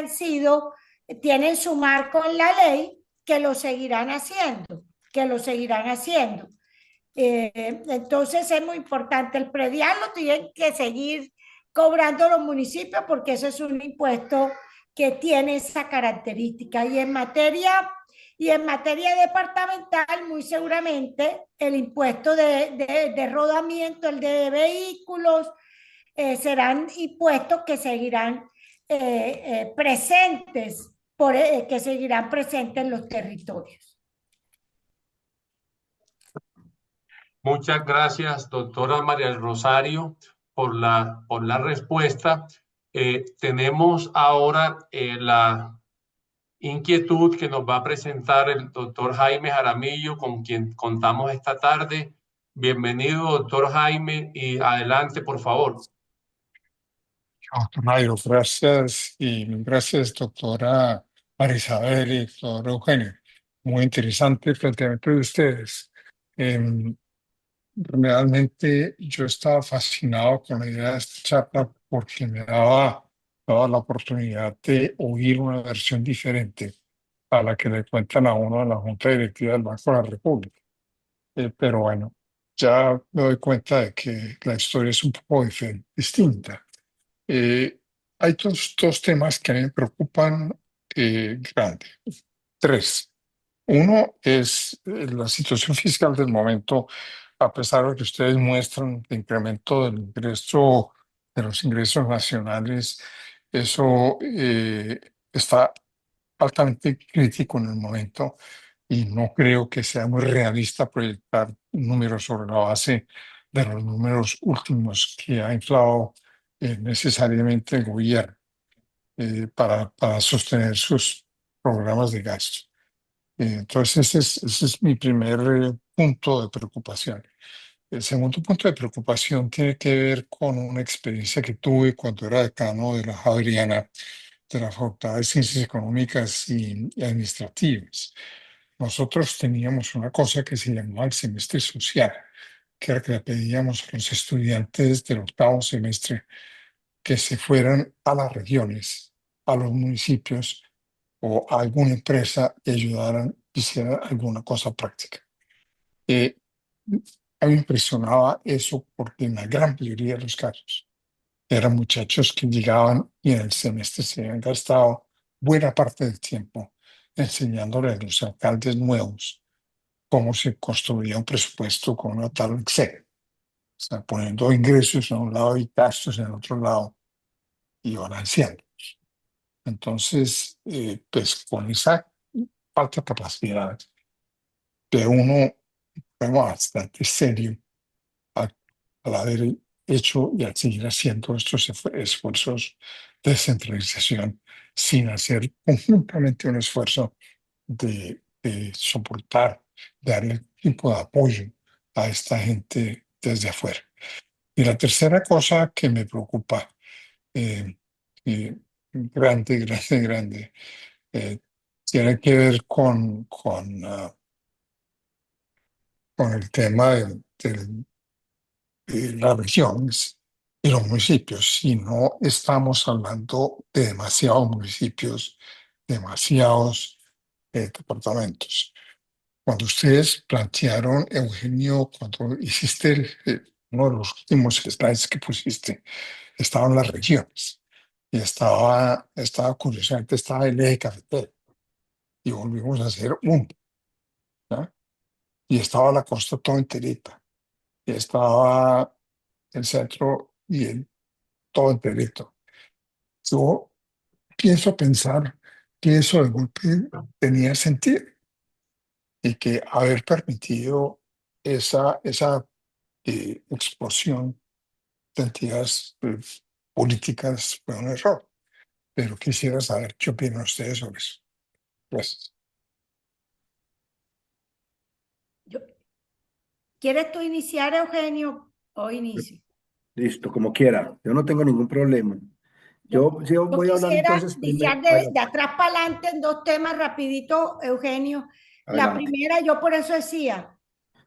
tienen su marco en la ley, que lo seguirán haciendo, entonces es muy importante. El predial lo tienen que seguir cobrando los municipios porque eso es un impuesto que tiene esa característica. Y en materia departamental, muy seguramente el impuesto de rodamiento, el de vehículos, serán impuestos que seguirán presentes, que seguirán presentes en los territorios. Muchas gracias, doctora María del Rosario, por la respuesta. Tenemos ahora la inquietud que nos va a presentar el doctor Jaime Jaramillo, con quien contamos esta tarde. Bienvenido, doctor Jaime, y adelante, por favor. Doctor Nairo, gracias y gracias, doctora Marisabel y doctor Eugenio. Muy interesante el planteamiento de ustedes. Em, Realmente yo estaba fascinado con la idea de esta charla porque daba la oportunidad de oír una versión diferente a la que le cuentan a uno en la Junta Directiva del Banco de la República. Pero bueno, ya me doy cuenta de que la historia es un poco distinta. Eh, Hay dos temas que a mí me preocupan grande. Tres. Uno es la situación fiscal del momento, a pesar de que ustedes muestran el incremento del ingreso, de los ingresos nacionales, eso está altamente crítico en el momento y no creo que sea muy realista proyectar números sobre la base de los números últimos que ha inflado necesariamente el gobierno para sostener sus programas de gasto. Entonces, ese es mi primer punto de preocupación. El segundo punto de preocupación tiene que ver con una experiencia que tuve cuando era decano de la Javeriana, de la Facultad de Ciencias Económicas y Administrativas. Nosotros teníamos una cosa que se llamaba el semestre social, que era que le pedíamos a los estudiantes del octavo semestre que se fueran a las regiones, a los municipios o a alguna empresa y ayudaran, hicieran alguna cosa práctica. Eh, a mí me impresionaba eso porque en la gran mayoría de los casos eran muchachos que llegaban y en el semestre se habían gastado buena parte del tiempo enseñándole a los alcaldes nuevos cómo se construía un presupuesto con una tabla Excel. O sea, poniendo ingresos a un lado y gastos en el otro lado y balanceando. Entonces, pues con esa falta de capacidad de uno, bueno, bastante serio al, al haber hecho y al seguir haciendo estos esfuerzos de descentralización sin hacer conjuntamente un esfuerzo de soportar, de dar el tipo de apoyo a esta gente desde afuera. Y la tercera cosa que me preocupa, eh, grande, grande, grande, eh, tiene que ver con el tema de las regiones y los municipios. Si no estamos hablando de demasiados municipios, demasiados departamentos. Cuando ustedes plantearon, Eugenio, cuando hiciste uno de los últimos slides que pusiste, estaban las regiones y curiosamente, estaba el eje cafetero y volvimos a hacer uno, ¿no? Y estaba la costa toda enterita, y estaba el centro y el todo enterito. Yo pensar que eso de golpe tenía sentido y que haber permitido esa explosión de entidades políticas fue un error. Pero quisiera saber qué opinan ustedes sobre eso. Gracias. ¿Quieres tú iniciar, Eugenio, o inicio? Listo, como quiera. Yo no tengo ningún problema. Yo voy a hablar Quisiera entonces primero. iniciar de atrás para adelante en dos temas rapidito, Eugenio. La Adelante. primera, yo por eso decía,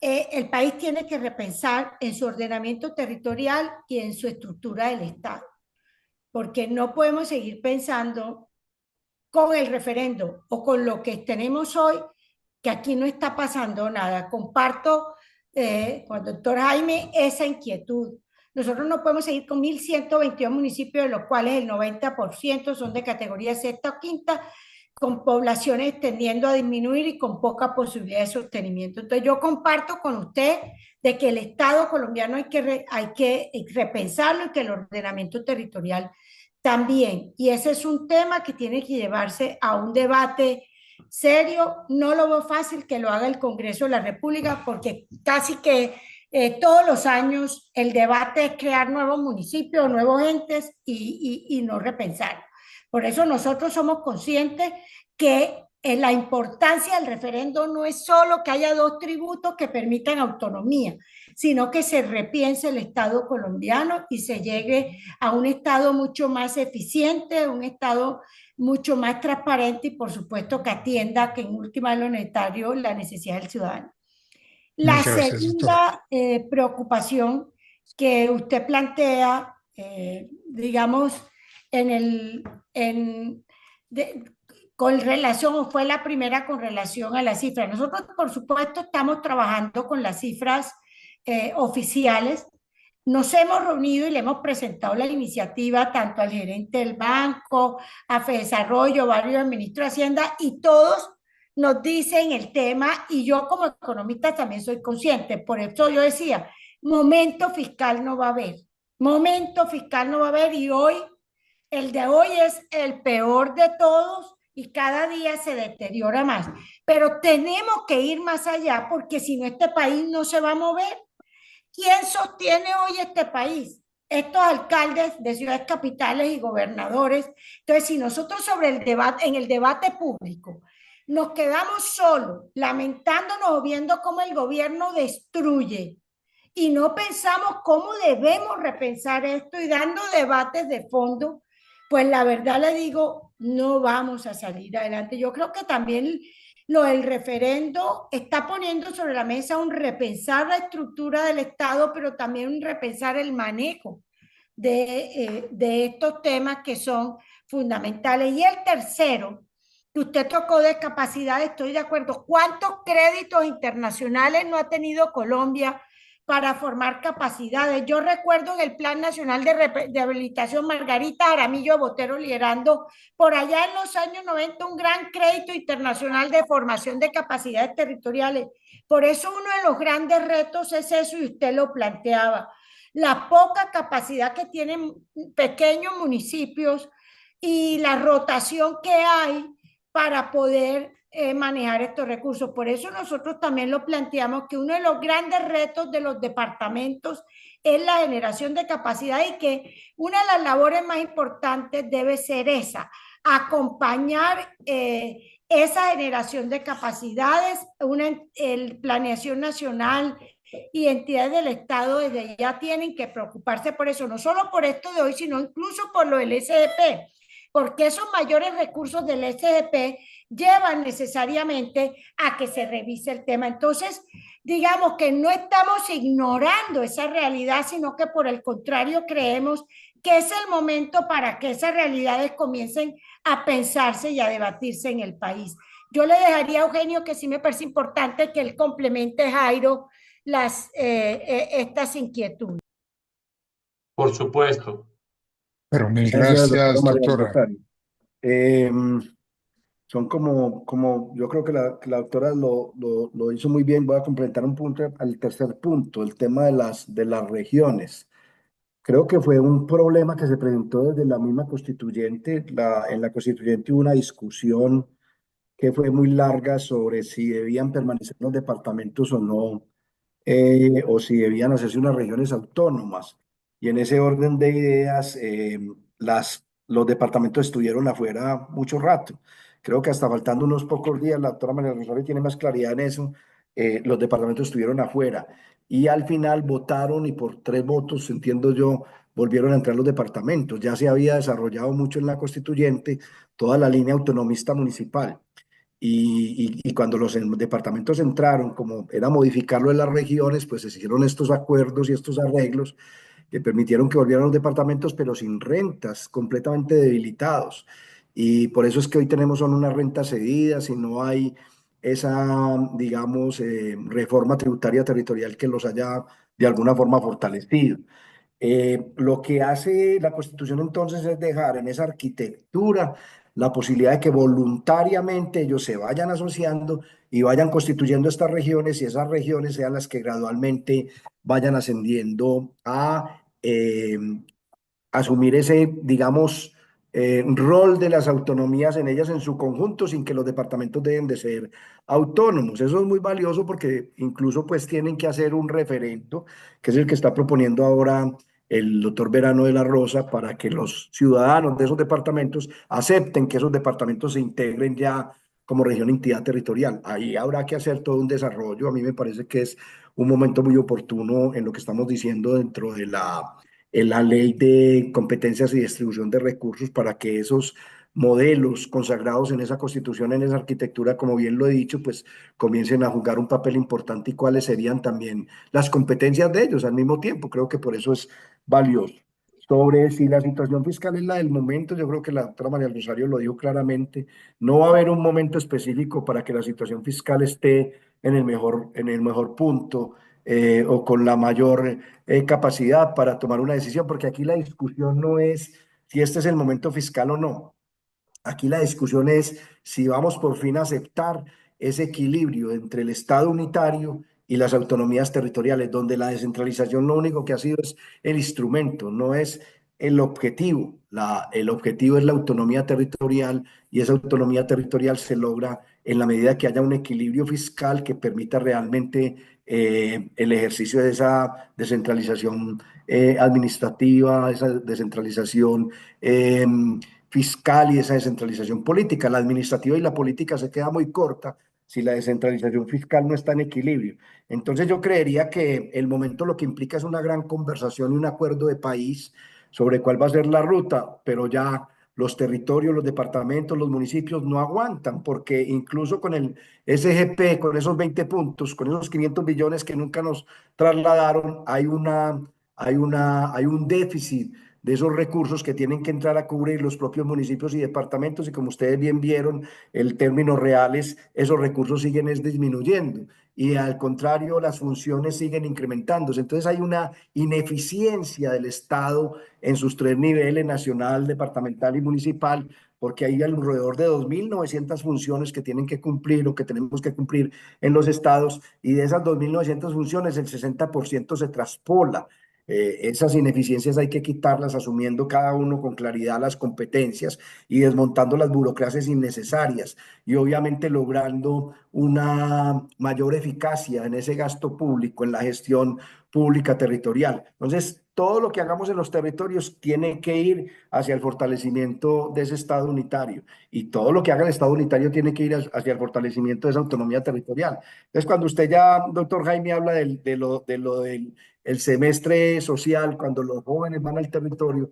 el país tiene que repensar en su ordenamiento territorial y en su estructura del Estado, porque no podemos seguir pensando con el referendo o con lo que tenemos hoy, que aquí no está pasando nada. Comparto con el doctor Jaime esa inquietud. Nosotros no podemos seguir con 1.122 municipios, de los cuales el 90% son de categoría sexta o quinta, con poblaciones tendiendo a disminuir y con poca posibilidad de sostenimiento. Entonces yo comparto con usted de que el Estado colombiano hay que repensarlo y que el ordenamiento territorial también. Y ese es un tema que tiene que llevarse a un debate serio. No lo veo fácil que lo haga el Congreso de la República porque casi que todos los años el debate es crear nuevos municipios, nuevos entes y no repensar. Por eso nosotros somos conscientes que la importancia del referendo no es solo que haya dos tributos que permitan autonomía, sino que se repiense el Estado colombiano y se llegue a un Estado mucho más eficiente, un Estado mucho más transparente y por supuesto que atienda, que en última lo necesario, la necesidad del ciudadano. La Muchas gracias, doctora. segunda preocupación que usted plantea, digamos, en el, en, de- con relación, o fue la primera con relación a las cifras. Nosotros, por supuesto, estamos trabajando con las cifras oficiales. Nos hemos reunido y le hemos presentado la iniciativa tanto al gerente del banco, a FEDesarrollo, varios ministros de Hacienda, y todos nos dicen el tema, y yo como economista también soy consciente. Por eso yo decía, momento fiscal no va a haber, momento fiscal no va a haber, y hoy, el de hoy es el peor de todos y cada día se deteriora más. Pero tenemos que ir más allá porque si no este país no se va a mover. ¿Quién sostiene hoy este país? Estos alcaldes de ciudades capitales y gobernadores. Entonces, si nosotros sobre el debate, en el debate público, nos quedamos solos, lamentándonos o viendo cómo el gobierno destruye y no pensamos cómo debemos repensar esto y dando debates de fondo, pues la verdad le digo, no vamos a salir adelante. Yo creo que también lo del referendo está poniendo sobre la mesa un repensar la estructura del Estado, pero también un repensar el manejo de estos temas que son fundamentales. Y el tercero, que usted tocó de capacidad, estoy de acuerdo. ¿Cuántos créditos internacionales no ha tenido Colombia para formar capacidades? Yo recuerdo en el Plan Nacional de Rehabilitación, Margarita Jaramillo Botero liderando por allá en los años 90 un gran crédito internacional de formación de capacidades territoriales. Por eso uno de los grandes retos es eso, y usted lo planteaba, la poca capacidad que tienen pequeños municipios y la rotación que hay para poder manejar estos recursos. Por eso nosotros también lo planteamos que uno de los grandes retos de los departamentos es la generación de capacidad y que una de las labores más importantes debe ser esa, acompañar esa generación de capacidades, el planeación nacional y entidades del Estado desde ya tienen que preocuparse por eso, no solo por esto de hoy, sino incluso por lo del SDP, porque esos mayores recursos del SDP llevan necesariamente a que se revise el tema. Entonces, digamos que no estamos ignorando esa realidad, sino que por el contrario creemos que es el momento para que esas realidades comiencen a pensarse y a debatirse en el país. Yo le dejaría a Eugenio que sí me parece importante que él complemente, Jairo, estas inquietudes. Por supuesto. Pero mil Gracias, doctora gracias, María del doctora. Rosario. Son como yo creo que la doctora lo hizo muy bien. Voy a complementar un punto al tercer punto, el tema de las regiones. Creo que fue un problema que se presentó desde la misma constituyente. En la constituyente hubo una discusión que fue muy larga sobre si debían permanecer los departamentos o no, o si debían hacerse unas regiones autónomas. Y en ese orden de ideas, los departamentos estuvieron afuera mucho rato. Creo que hasta faltando unos pocos días, la doctora María Rosario tiene más claridad en eso, los departamentos estuvieron afuera. Y al final votaron y por 3 votos, entiendo yo, volvieron a entrar los departamentos. Ya se había desarrollado mucho en la constituyente toda la línea autonomista municipal. Y cuando los departamentos entraron, como era modificarlo en las regiones, pues se hicieron estos acuerdos y estos arreglos que permitieron que volvieran los departamentos, pero sin rentas, completamente debilitados. Y por eso es que hoy tenemos son unas rentas cedidas y no hay esa, digamos, reforma tributaria territorial que los haya de alguna forma fortalecido. Lo que hace la Constitución entonces es dejar en esa arquitectura la posibilidad de que voluntariamente ellos se vayan asociando y vayan constituyendo estas regiones y esas regiones sean las que gradualmente vayan ascendiendo a asumir ese, digamos, rol de las autonomías en ellas en su conjunto, sin que los departamentos deben de ser autónomos. Eso es muy valioso porque incluso pues tienen que hacer un referendo, que es el que está proponiendo ahora el doctor Verano de la Rosa, para que los ciudadanos de esos departamentos acepten que esos departamentos se integren ya como región entidad territorial. Ahí habrá que hacer todo un desarrollo. A mí me parece que es un momento muy oportuno en lo que estamos diciendo dentro de en la ley de competencias y distribución de recursos para que esos modelos consagrados en esa constitución, en esa arquitectura, como bien lo he dicho, pues comiencen a jugar un papel importante y cuáles serían también las competencias de ellos al mismo tiempo. Creo que por eso es valioso. Sobre si la situación fiscal es la del momento, yo creo que la doctora María del Rosario lo dijo claramente, no va a haber un momento específico para que la situación fiscal esté en el mejor punto o con la mayor capacidad para tomar una decisión, porque aquí la discusión no es si este es el momento fiscal o no. Aquí la discusión es si vamos por fin a aceptar ese equilibrio entre el Estado unitario y las autonomías territoriales, donde la descentralización lo único que ha sido es el instrumento, no es el objetivo. El objetivo es la autonomía territorial y esa autonomía territorial se logra en la medida que haya un equilibrio fiscal que permita realmente el ejercicio de esa descentralización administrativa, esa descentralización fiscal y esa descentralización política. La administrativa y la política se queda muy corta si la descentralización fiscal no está en equilibrio. Entonces yo creería que el momento lo que implica es una gran conversación y un acuerdo de país sobre cuál va a ser la ruta, pero ya los territorios, los departamentos, los municipios no aguantan, porque incluso con el SGP, con esos 20 puntos, con esos 500 billones que nunca nos trasladaron, hay un déficit de esos recursos que tienen que entrar a cubrir los propios municipios y departamentos y como ustedes bien vieron, el términos reales, esos recursos siguen es disminuyendo y al contrario, las funciones siguen incrementándose. Entonces hay una ineficiencia del Estado en sus tres niveles, nacional, departamental y municipal, porque hay alrededor de 2.900 funciones que tienen que cumplir o que tenemos que cumplir en los estados y de esas 2.900 funciones el 60% se traspola. Esas ineficiencias hay que quitarlas asumiendo cada uno con claridad las competencias y desmontando las burocracias innecesarias y obviamente logrando una mayor eficacia en ese gasto público, en la gestión pública territorial. Entonces, todo lo que hagamos en los territorios tiene que ir hacia el fortalecimiento de ese Estado unitario y todo lo que haga el Estado unitario tiene que ir hacia el fortalecimiento de esa autonomía territorial. Entonces, cuando usted ya, doctor Jaime, habla de lo del el semestre social, cuando los jóvenes van al territorio,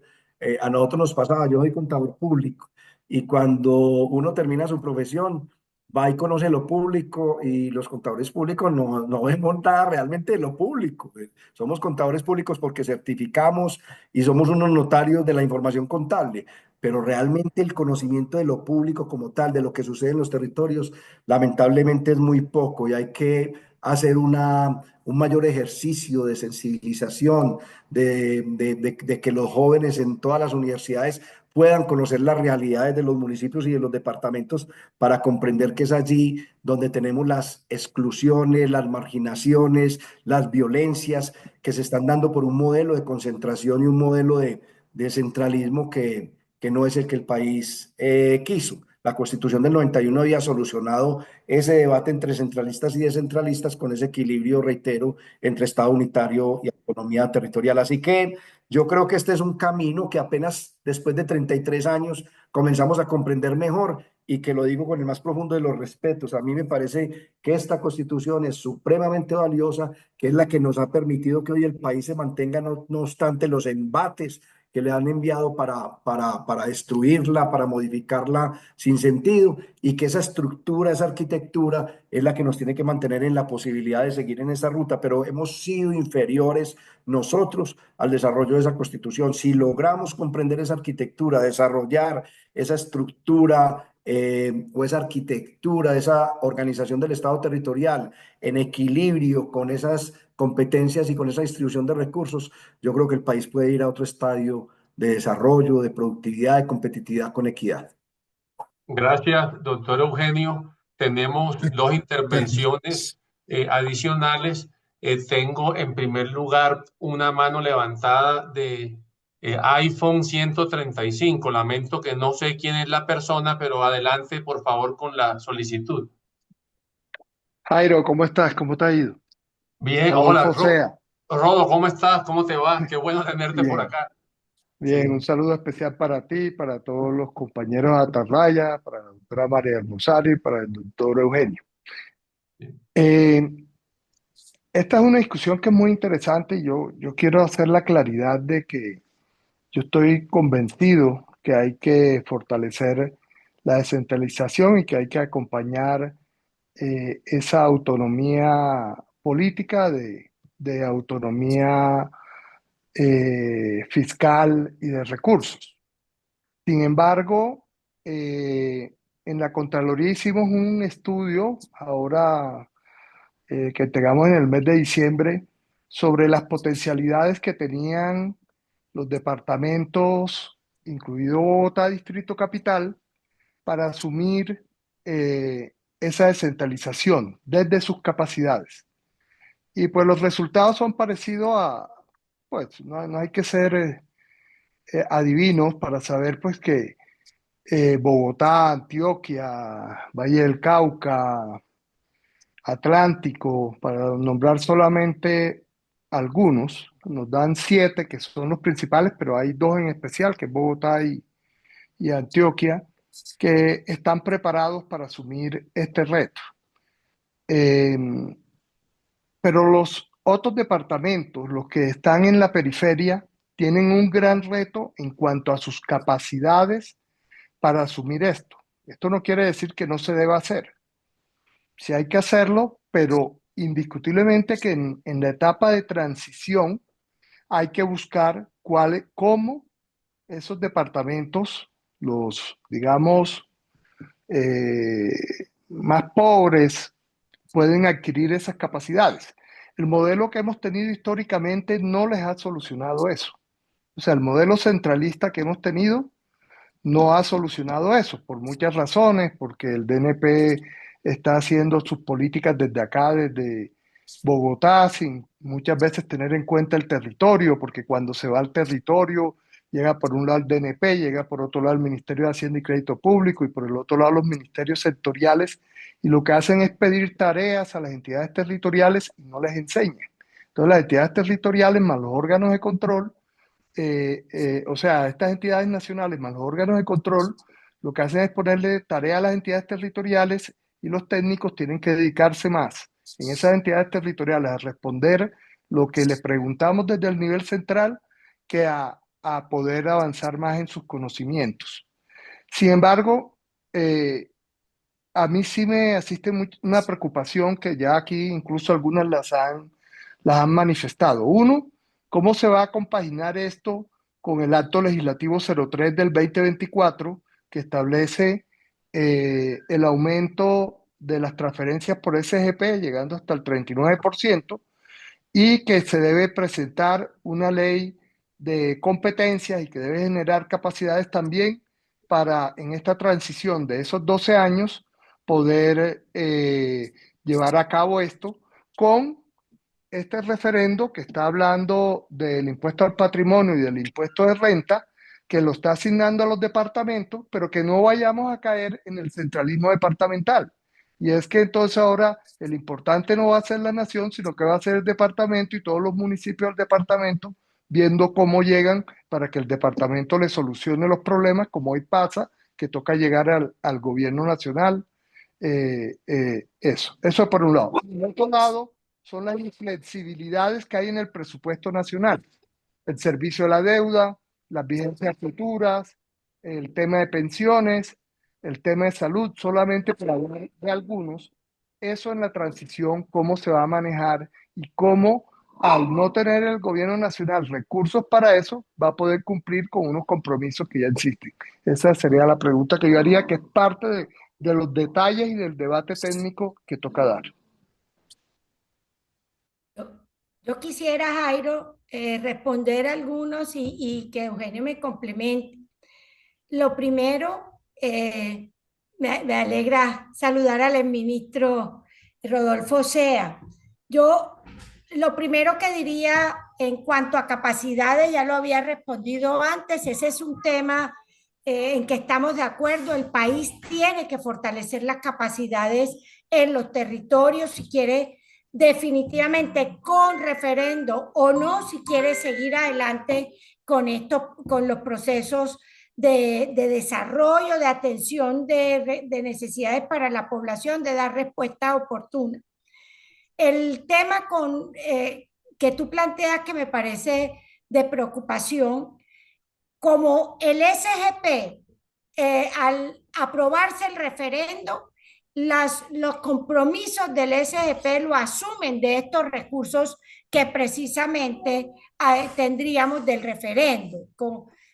a nosotros nos pasaba, yo soy contador público, y cuando uno termina su profesión, va y conoce lo público, y los contadores públicos no vemos nada realmente de lo público. Somos contadores públicos porque certificamos y somos unos notarios de la información contable, pero realmente el conocimiento de lo público como tal, de lo que sucede en los territorios, lamentablemente es muy poco y hay que hacer un mayor ejercicio de sensibilización, de que los jóvenes en todas las universidades puedan conocer las realidades de los municipios y de los departamentos para comprender que es allí donde tenemos las exclusiones, las marginaciones, las violencias que se están dando por un modelo de concentración y un modelo de centralismo que no es el que el país quiso. La Constitución del 91 había solucionado ese debate entre centralistas y descentralistas con ese equilibrio, reitero, entre Estado unitario y autonomía territorial. Así que yo creo que este es un camino que apenas después de 33 años comenzamos a comprender mejor y que lo digo con el más profundo de los respetos. A mí me parece que esta Constitución es supremamente valiosa, que es la que nos ha permitido que hoy el país se mantenga, no obstante los embates que le han enviado para destruirla, para modificarla sin sentido, y que esa estructura, esa arquitectura es la que nos tiene que mantener en la posibilidad de seguir en esa ruta, pero hemos sido inferiores nosotros al desarrollo de esa constitución. Si logramos comprender esa arquitectura, desarrollar esa estructura o esa arquitectura, esa organización del Estado territorial en equilibrio con esas competencias y con esa distribución de recursos, yo creo que el país puede ir a otro estadio de desarrollo, de productividad, de competitividad con equidad. Gracias, doctor Eugenio. Tenemos dos intervenciones adicionales. Tengo en primer lugar una mano levantada de iPhone 135. Lamento que no sé quién es la persona, pero adelante, por favor, con la solicitud. Jairo, ¿cómo estás? ¿Cómo te ha ido? Bien, hola, Adolfo Sea. Rodo, ¿cómo estás? ¿Cómo te va? Qué bueno tenerte por Bien. acá. Bien, un Sí, saludo especial para ti, para todos los compañeros de Atarraya, para la doctora María del Rosario y para el doctor Eugenio. sí, Eh, Esta es una discusión que es muy interesante y yo quiero hacer la claridad de que yo estoy convencido que hay que fortalecer la descentralización y que hay que acompañar esa autonomía política de autonomía fiscal y de recursos. Sin embargo, en la Contraloría hicimos un estudio ahora que entregamos en el mes de diciembre sobre las potencialidades que tenían los departamentos, incluido Bogotá, Distrito Capital, para asumir esa descentralización desde sus capacidades. Y pues los resultados son parecidos a, pues no hay que ser adivinos para saber pues que Bogotá, Antioquia, Valle del Cauca, Atlántico, para nombrar solamente algunos, nos dan 7 que son los principales, pero hay 2 en especial, que es Bogotá y Antioquia, que están preparados para asumir este reto. Eh, pero los otros departamentos, los que están en la periferia, tienen un gran reto en cuanto a sus capacidades para asumir esto. Esto no quiere decir que no se deba hacer. Sí hay que hacerlo, pero indiscutiblemente que en la etapa de transición hay que buscar cómo esos departamentos, los, digamos, eh, más pobres, pueden adquirir esas capacidades. El modelo que hemos tenido históricamente no les ha solucionado eso. O sea, el modelo centralista que hemos tenido no ha solucionado eso por muchas razones, porque el DNP está haciendo sus políticas desde acá, desde Bogotá, sin muchas veces tener en cuenta el territorio, porque cuando se va al territorio, llega por un lado el DNP, llega por otro lado el Ministerio de Hacienda y Crédito Público y por el otro lado los ministerios sectoriales, y lo que hacen es pedir tareas a las entidades territoriales y no les enseñan. Entonces las entidades territoriales más los órganos de control o sea, estas entidades nacionales más los órganos de control, lo que hacen es ponerle tarea a las entidades territoriales y los técnicos tienen que dedicarse más en esas entidades territoriales a responder lo que les preguntamos desde el nivel central que a poder avanzar más en sus conocimientos. Sin embargo, a mí sí me asiste una preocupación que ya aquí incluso algunas las han manifestado. Uno, ¿cómo se va a compaginar esto con el acto legislativo 03 del 2024 que establece el aumento de las transferencias por SGP llegando hasta el 39% y que se debe presentar una ley de competencias y que debe generar capacidades también para en esta transición de esos 12 años poder llevar a cabo esto con este referendo que está hablando del impuesto al patrimonio y del impuesto de renta, que lo está asignando a los departamentos, pero que no vayamos a caer en el centralismo departamental. Y es que entonces ahora el importante no va a ser la nación, sino que va a ser el departamento y todos los municipios del departamento viendo cómo llegan para que el departamento le solucione los problemas, como hoy pasa, que toca llegar al gobierno nacional. Eso por un lado. Por otro lado, son las inflexibilidades que hay en el presupuesto nacional. El servicio de la deuda, las vigencias futuras, el tema de pensiones, el tema de salud, solamente para hablar de algunos. Eso en la transición, cómo se va a manejar y cómo al no tener el gobierno nacional recursos para eso, va a poder cumplir con unos compromisos que ya existen. Esa sería la pregunta que yo haría, que es parte de los detalles y del debate técnico que toca dar. Yo quisiera, Jairo, responder algunos y que Eugenio me complemente. Lo primero, me alegra saludar al ministro Rodolfo Sea. Yo lo primero que diría en cuanto a capacidades, ya lo había respondido antes, ese es un tema en que estamos de acuerdo. El país tiene que fortalecer las capacidades en los territorios si quiere definitivamente con referendo o no, si quiere seguir adelante con esto, con los procesos de desarrollo, de atención de necesidades para la población, de dar respuesta oportuna. El tema que tú planteas que me parece de preocupación, como el SGP, al aprobarse el referendo, los compromisos del SGP lo asumen de estos recursos que precisamente tendríamos del referendo.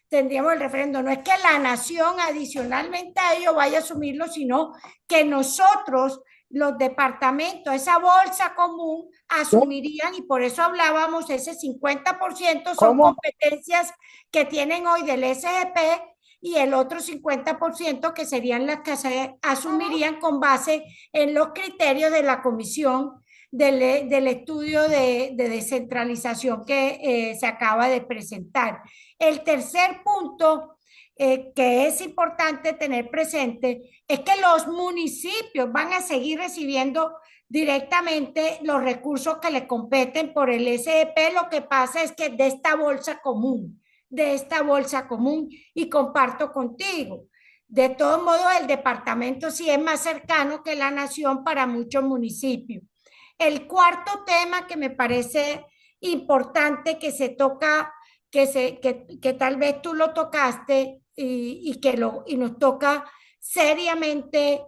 Tendríamos el referendo. No es que la nación adicionalmente a ello vaya a asumirlo, sino que nosotros, los departamentos, esa bolsa común, asumirían, y por eso hablábamos, ese 50% son ¿Cómo? competencias que tienen hoy del SGP y el otro 50% que serían las que se asumirían con base en los criterios de la comisión del estudio de descentralización que se acaba de presentar. El tercer punto que es importante tener presente es que los municipios van a seguir recibiendo directamente los recursos que le competen por el SGP. Lo que pasa es que de esta bolsa común, y comparto contigo. De todos modos, el departamento sí es más cercano que la nación para muchos municipios. El cuarto tema que me parece importante que se toca, que tal vez tú lo tocaste y nos toca seriamente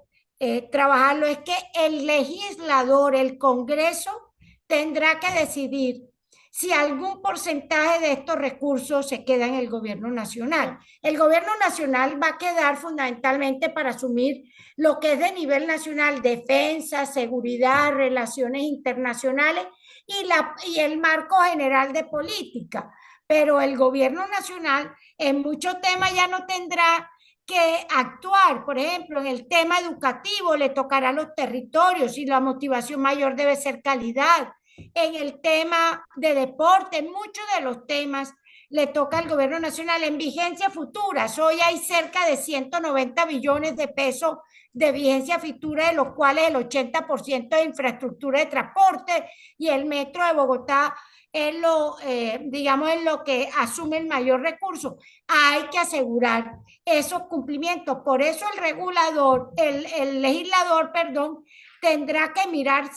trabajarlo, es que el legislador, el Congreso, tendrá que decidir si algún porcentaje de estos recursos se queda en el gobierno nacional. El gobierno nacional va a quedar fundamentalmente para asumir lo que es de nivel nacional: defensa, seguridad, relaciones internacionales y el marco general de política. Pero el gobierno nacional en muchos temas ya no tendrá que actuar. Por ejemplo, en el tema educativo le tocará a los territorios y la motivación mayor debe ser calidad. En el tema de deporte, muchos de los temas le toca al gobierno nacional. En vigencia futura, hoy hay cerca de 190 billones de pesos de vigencia futura, de los cuales el 80% de infraestructura de transporte, y el metro de Bogotá es digamos, es lo que asume el mayor recurso. Hay que asegurar esos cumplimientos. Por eso el legislador, perdón, tendrá que mirar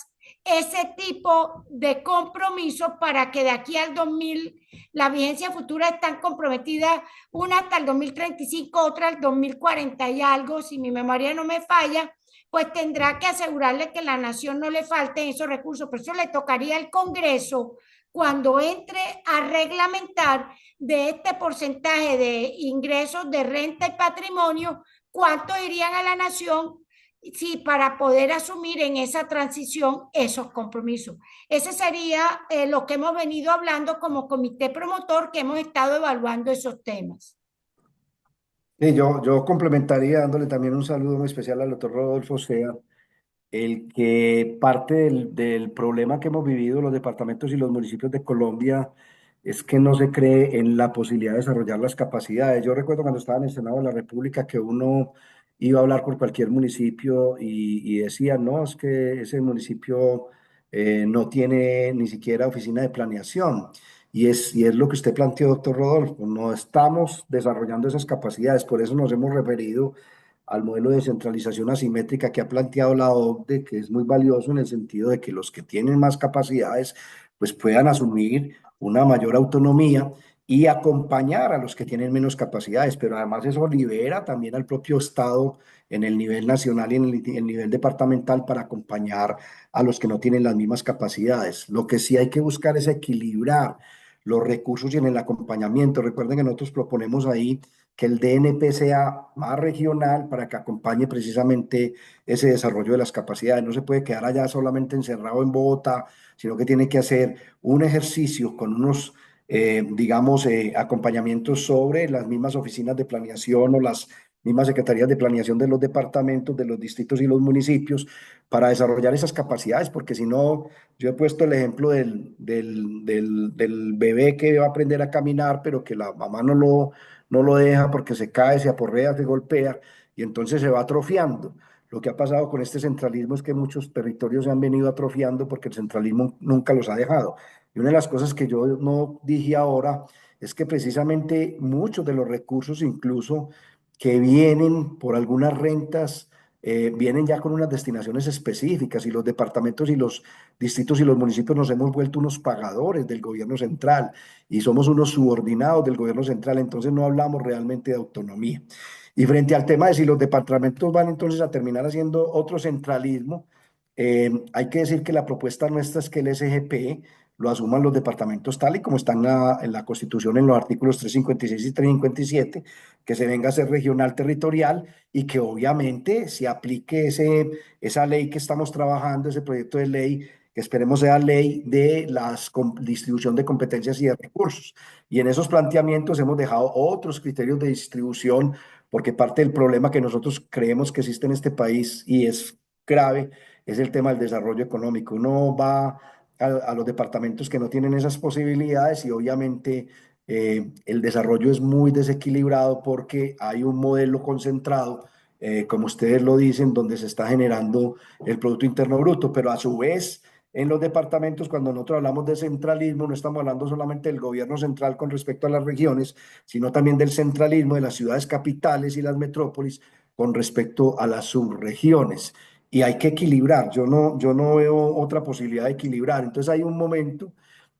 ese tipo de compromisos para que de aquí al 2000, la vigencia futura están comprometidas, una hasta el 2035, otra al 2040 y algo, si mi memoria no me falla, pues tendrá que asegurarle que la nación no le falten esos recursos. Por eso le tocaría al Congreso, cuando entre a reglamentar de este porcentaje de ingresos de renta y patrimonio, cuánto irían a la nación, sí, para poder asumir en esa transición esos compromisos. Ese sería lo que hemos venido hablando como comité promotor, que hemos estado evaluando esos temas. Yo complementaría dándole también un saludo muy especial al doctor Rodolfo Sea, el que parte del problema que hemos vivido los departamentos y los municipios de Colombia es que no se cree en la posibilidad de desarrollar las capacidades. Yo recuerdo cuando estaba en el Senado de la República que uno iba a hablar por cualquier municipio y decía, no, es que ese municipio no tiene ni siquiera oficina de planeación. Y es lo que usted planteó, doctor Rodolfo, no estamos desarrollando esas capacidades, por eso nos hemos referido al modelo de descentralización asimétrica que ha planteado la OCDE, que es muy valioso en el sentido de que los que tienen más capacidades pues puedan asumir una mayor autonomía y acompañar a los que tienen menos capacidades, pero además eso libera también al propio Estado en el nivel nacional y en el nivel departamental para acompañar a los que no tienen las mismas capacidades. Lo que sí hay que buscar es equilibrar los recursos y en el acompañamiento. Recuerden que nosotros proponemos ahí que el DNP sea más regional para que acompañe precisamente ese desarrollo de las capacidades. No se puede quedar allá solamente encerrado en Bogotá, sino que tiene que hacer un ejercicio con unos, digamos, acompañamientos sobre las mismas oficinas de planeación o las mismas secretarías de planeación de los departamentos, de los distritos y los municipios para desarrollar esas capacidades, porque si no, yo he puesto el ejemplo del bebé que va a aprender a caminar, pero que la mamá no lo deja porque se cae, se aporrea, se golpea y entonces se va atrofiando. Lo que ha pasado con este centralismo es que muchos territorios se han venido atrofiando porque el centralismo nunca los ha dejado. Y una de las cosas que yo no dije ahora es que precisamente muchos de los recursos, incluso que vienen por algunas rentas, vienen ya con unas destinaciones específicas, y los departamentos y los distritos y los municipios nos hemos vuelto unos pagadores del gobierno central y somos unos subordinados del gobierno central, entonces no hablamos realmente de autonomía. Y frente al tema de si los departamentos van entonces a terminar haciendo otro centralismo, hay que decir que la propuesta nuestra es que el SGP lo asuman los departamentos tal y como están en la Constitución en los artículos 356 y 357, que se venga a ser regional territorial y que obviamente se aplique esa ley que estamos trabajando, ese proyecto de ley, que esperemos sea ley de la distribución de competencias y de recursos. Y en esos planteamientos hemos dejado otros criterios de distribución, porque parte del problema que nosotros creemos que existe en este país y es grave es el tema del desarrollo económico. Uno va a los departamentos que no tienen esas posibilidades y obviamente el desarrollo es muy desequilibrado porque hay un modelo concentrado, como ustedes lo dicen, donde se está generando el Producto Interno Bruto, pero a su vez en los departamentos, cuando nosotros hablamos de centralismo, no estamos hablando solamente del gobierno central con respecto a las regiones, sino también del centralismo de las ciudades capitales y las metrópolis con respecto a las subregiones. Y hay que equilibrar, yo no veo otra posibilidad de equilibrar. Entonces hay un momento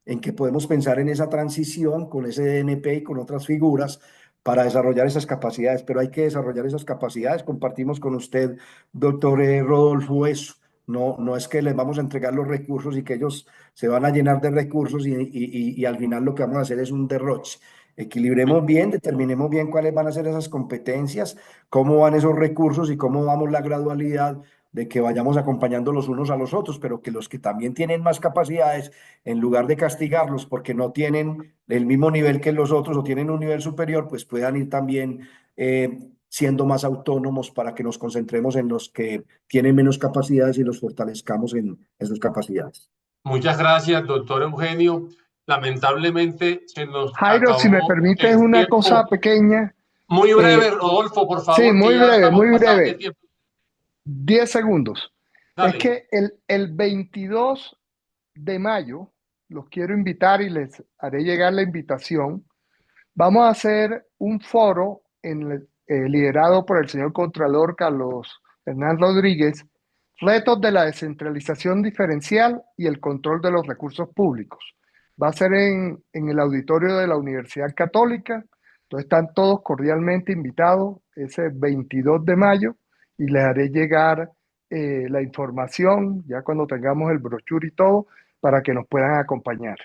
en que podemos pensar en esa transición con ese DNP y con otras figuras para desarrollar esas capacidades, pero hay que desarrollar esas capacidades. Compartimos con usted, doctor Rodolfo, eso. No es que les vamos a entregar los recursos y que ellos se van a llenar de recursos y al final lo que vamos a hacer es un derroche. Equilibremos bien, determinemos bien cuáles van a ser esas competencias, cómo van esos recursos y cómo vamos la gradualidad de que vayamos acompañando los unos a los otros, pero que los que también tienen más capacidades, en lugar de castigarlos porque no tienen el mismo nivel que los otros o tienen un nivel superior, pues puedan ir también siendo más autónomos para que nos concentremos en los que tienen menos capacidades y los fortalezcamos en sus capacidades. Muchas gracias, doctor Eugenio. Lamentablemente se nos Jairo, si me acabó permites el una cosa tiempo. pequeña. Muy breve, Rodolfo, por Sí, favor, que ya estamos muy pasados de breve. tiempo. 10 segundos. Es Dale. que el 22 de mayo, los quiero invitar y les haré llegar la invitación. Vamos a hacer un foro liderado por el señor Contralor Carlos Hernán Rodríguez, retos de la descentralización diferencial y el control de los recursos públicos. Va a ser en el auditorio de la Universidad Católica, entonces están todos cordialmente invitados ese 22 de mayo y les haré llegar la información ya cuando tengamos el brochure y todo para que nos puedan acompañar.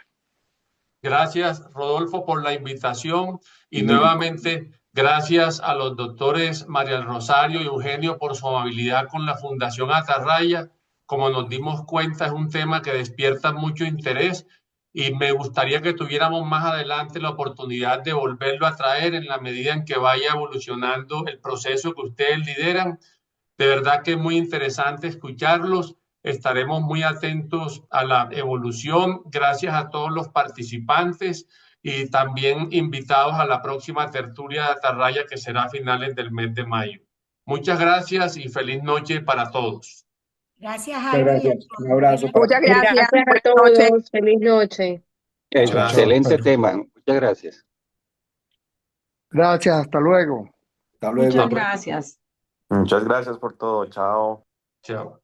Gracias, Rodolfo, por la invitación y nuevamente gracias a los doctores María del Rosario y Eugenio por su amabilidad con la Fundación Atarraya. Como nos dimos cuenta, es un tema que despierta mucho interés y me gustaría que tuviéramos más adelante la oportunidad de volverlo a traer en la medida en que vaya evolucionando el proceso que ustedes lideran. De verdad que es muy interesante escucharlos. Estaremos muy atentos a la evolución. Gracias a todos los participantes y también invitados a la próxima tertulia de Atarraya que será a finales del mes de mayo. Muchas gracias y feliz noche para todos. Gracias, Muchas Jairo. gracias. Un abrazo para Muchas gracias. Gracias a Buenas noches. todos. Feliz noche. Chao, Excelente Jairo. tema. Muchas gracias. Gracias, hasta luego. Hasta luego. Muchas gracias. Muchas gracias por todo. Chao. Chao.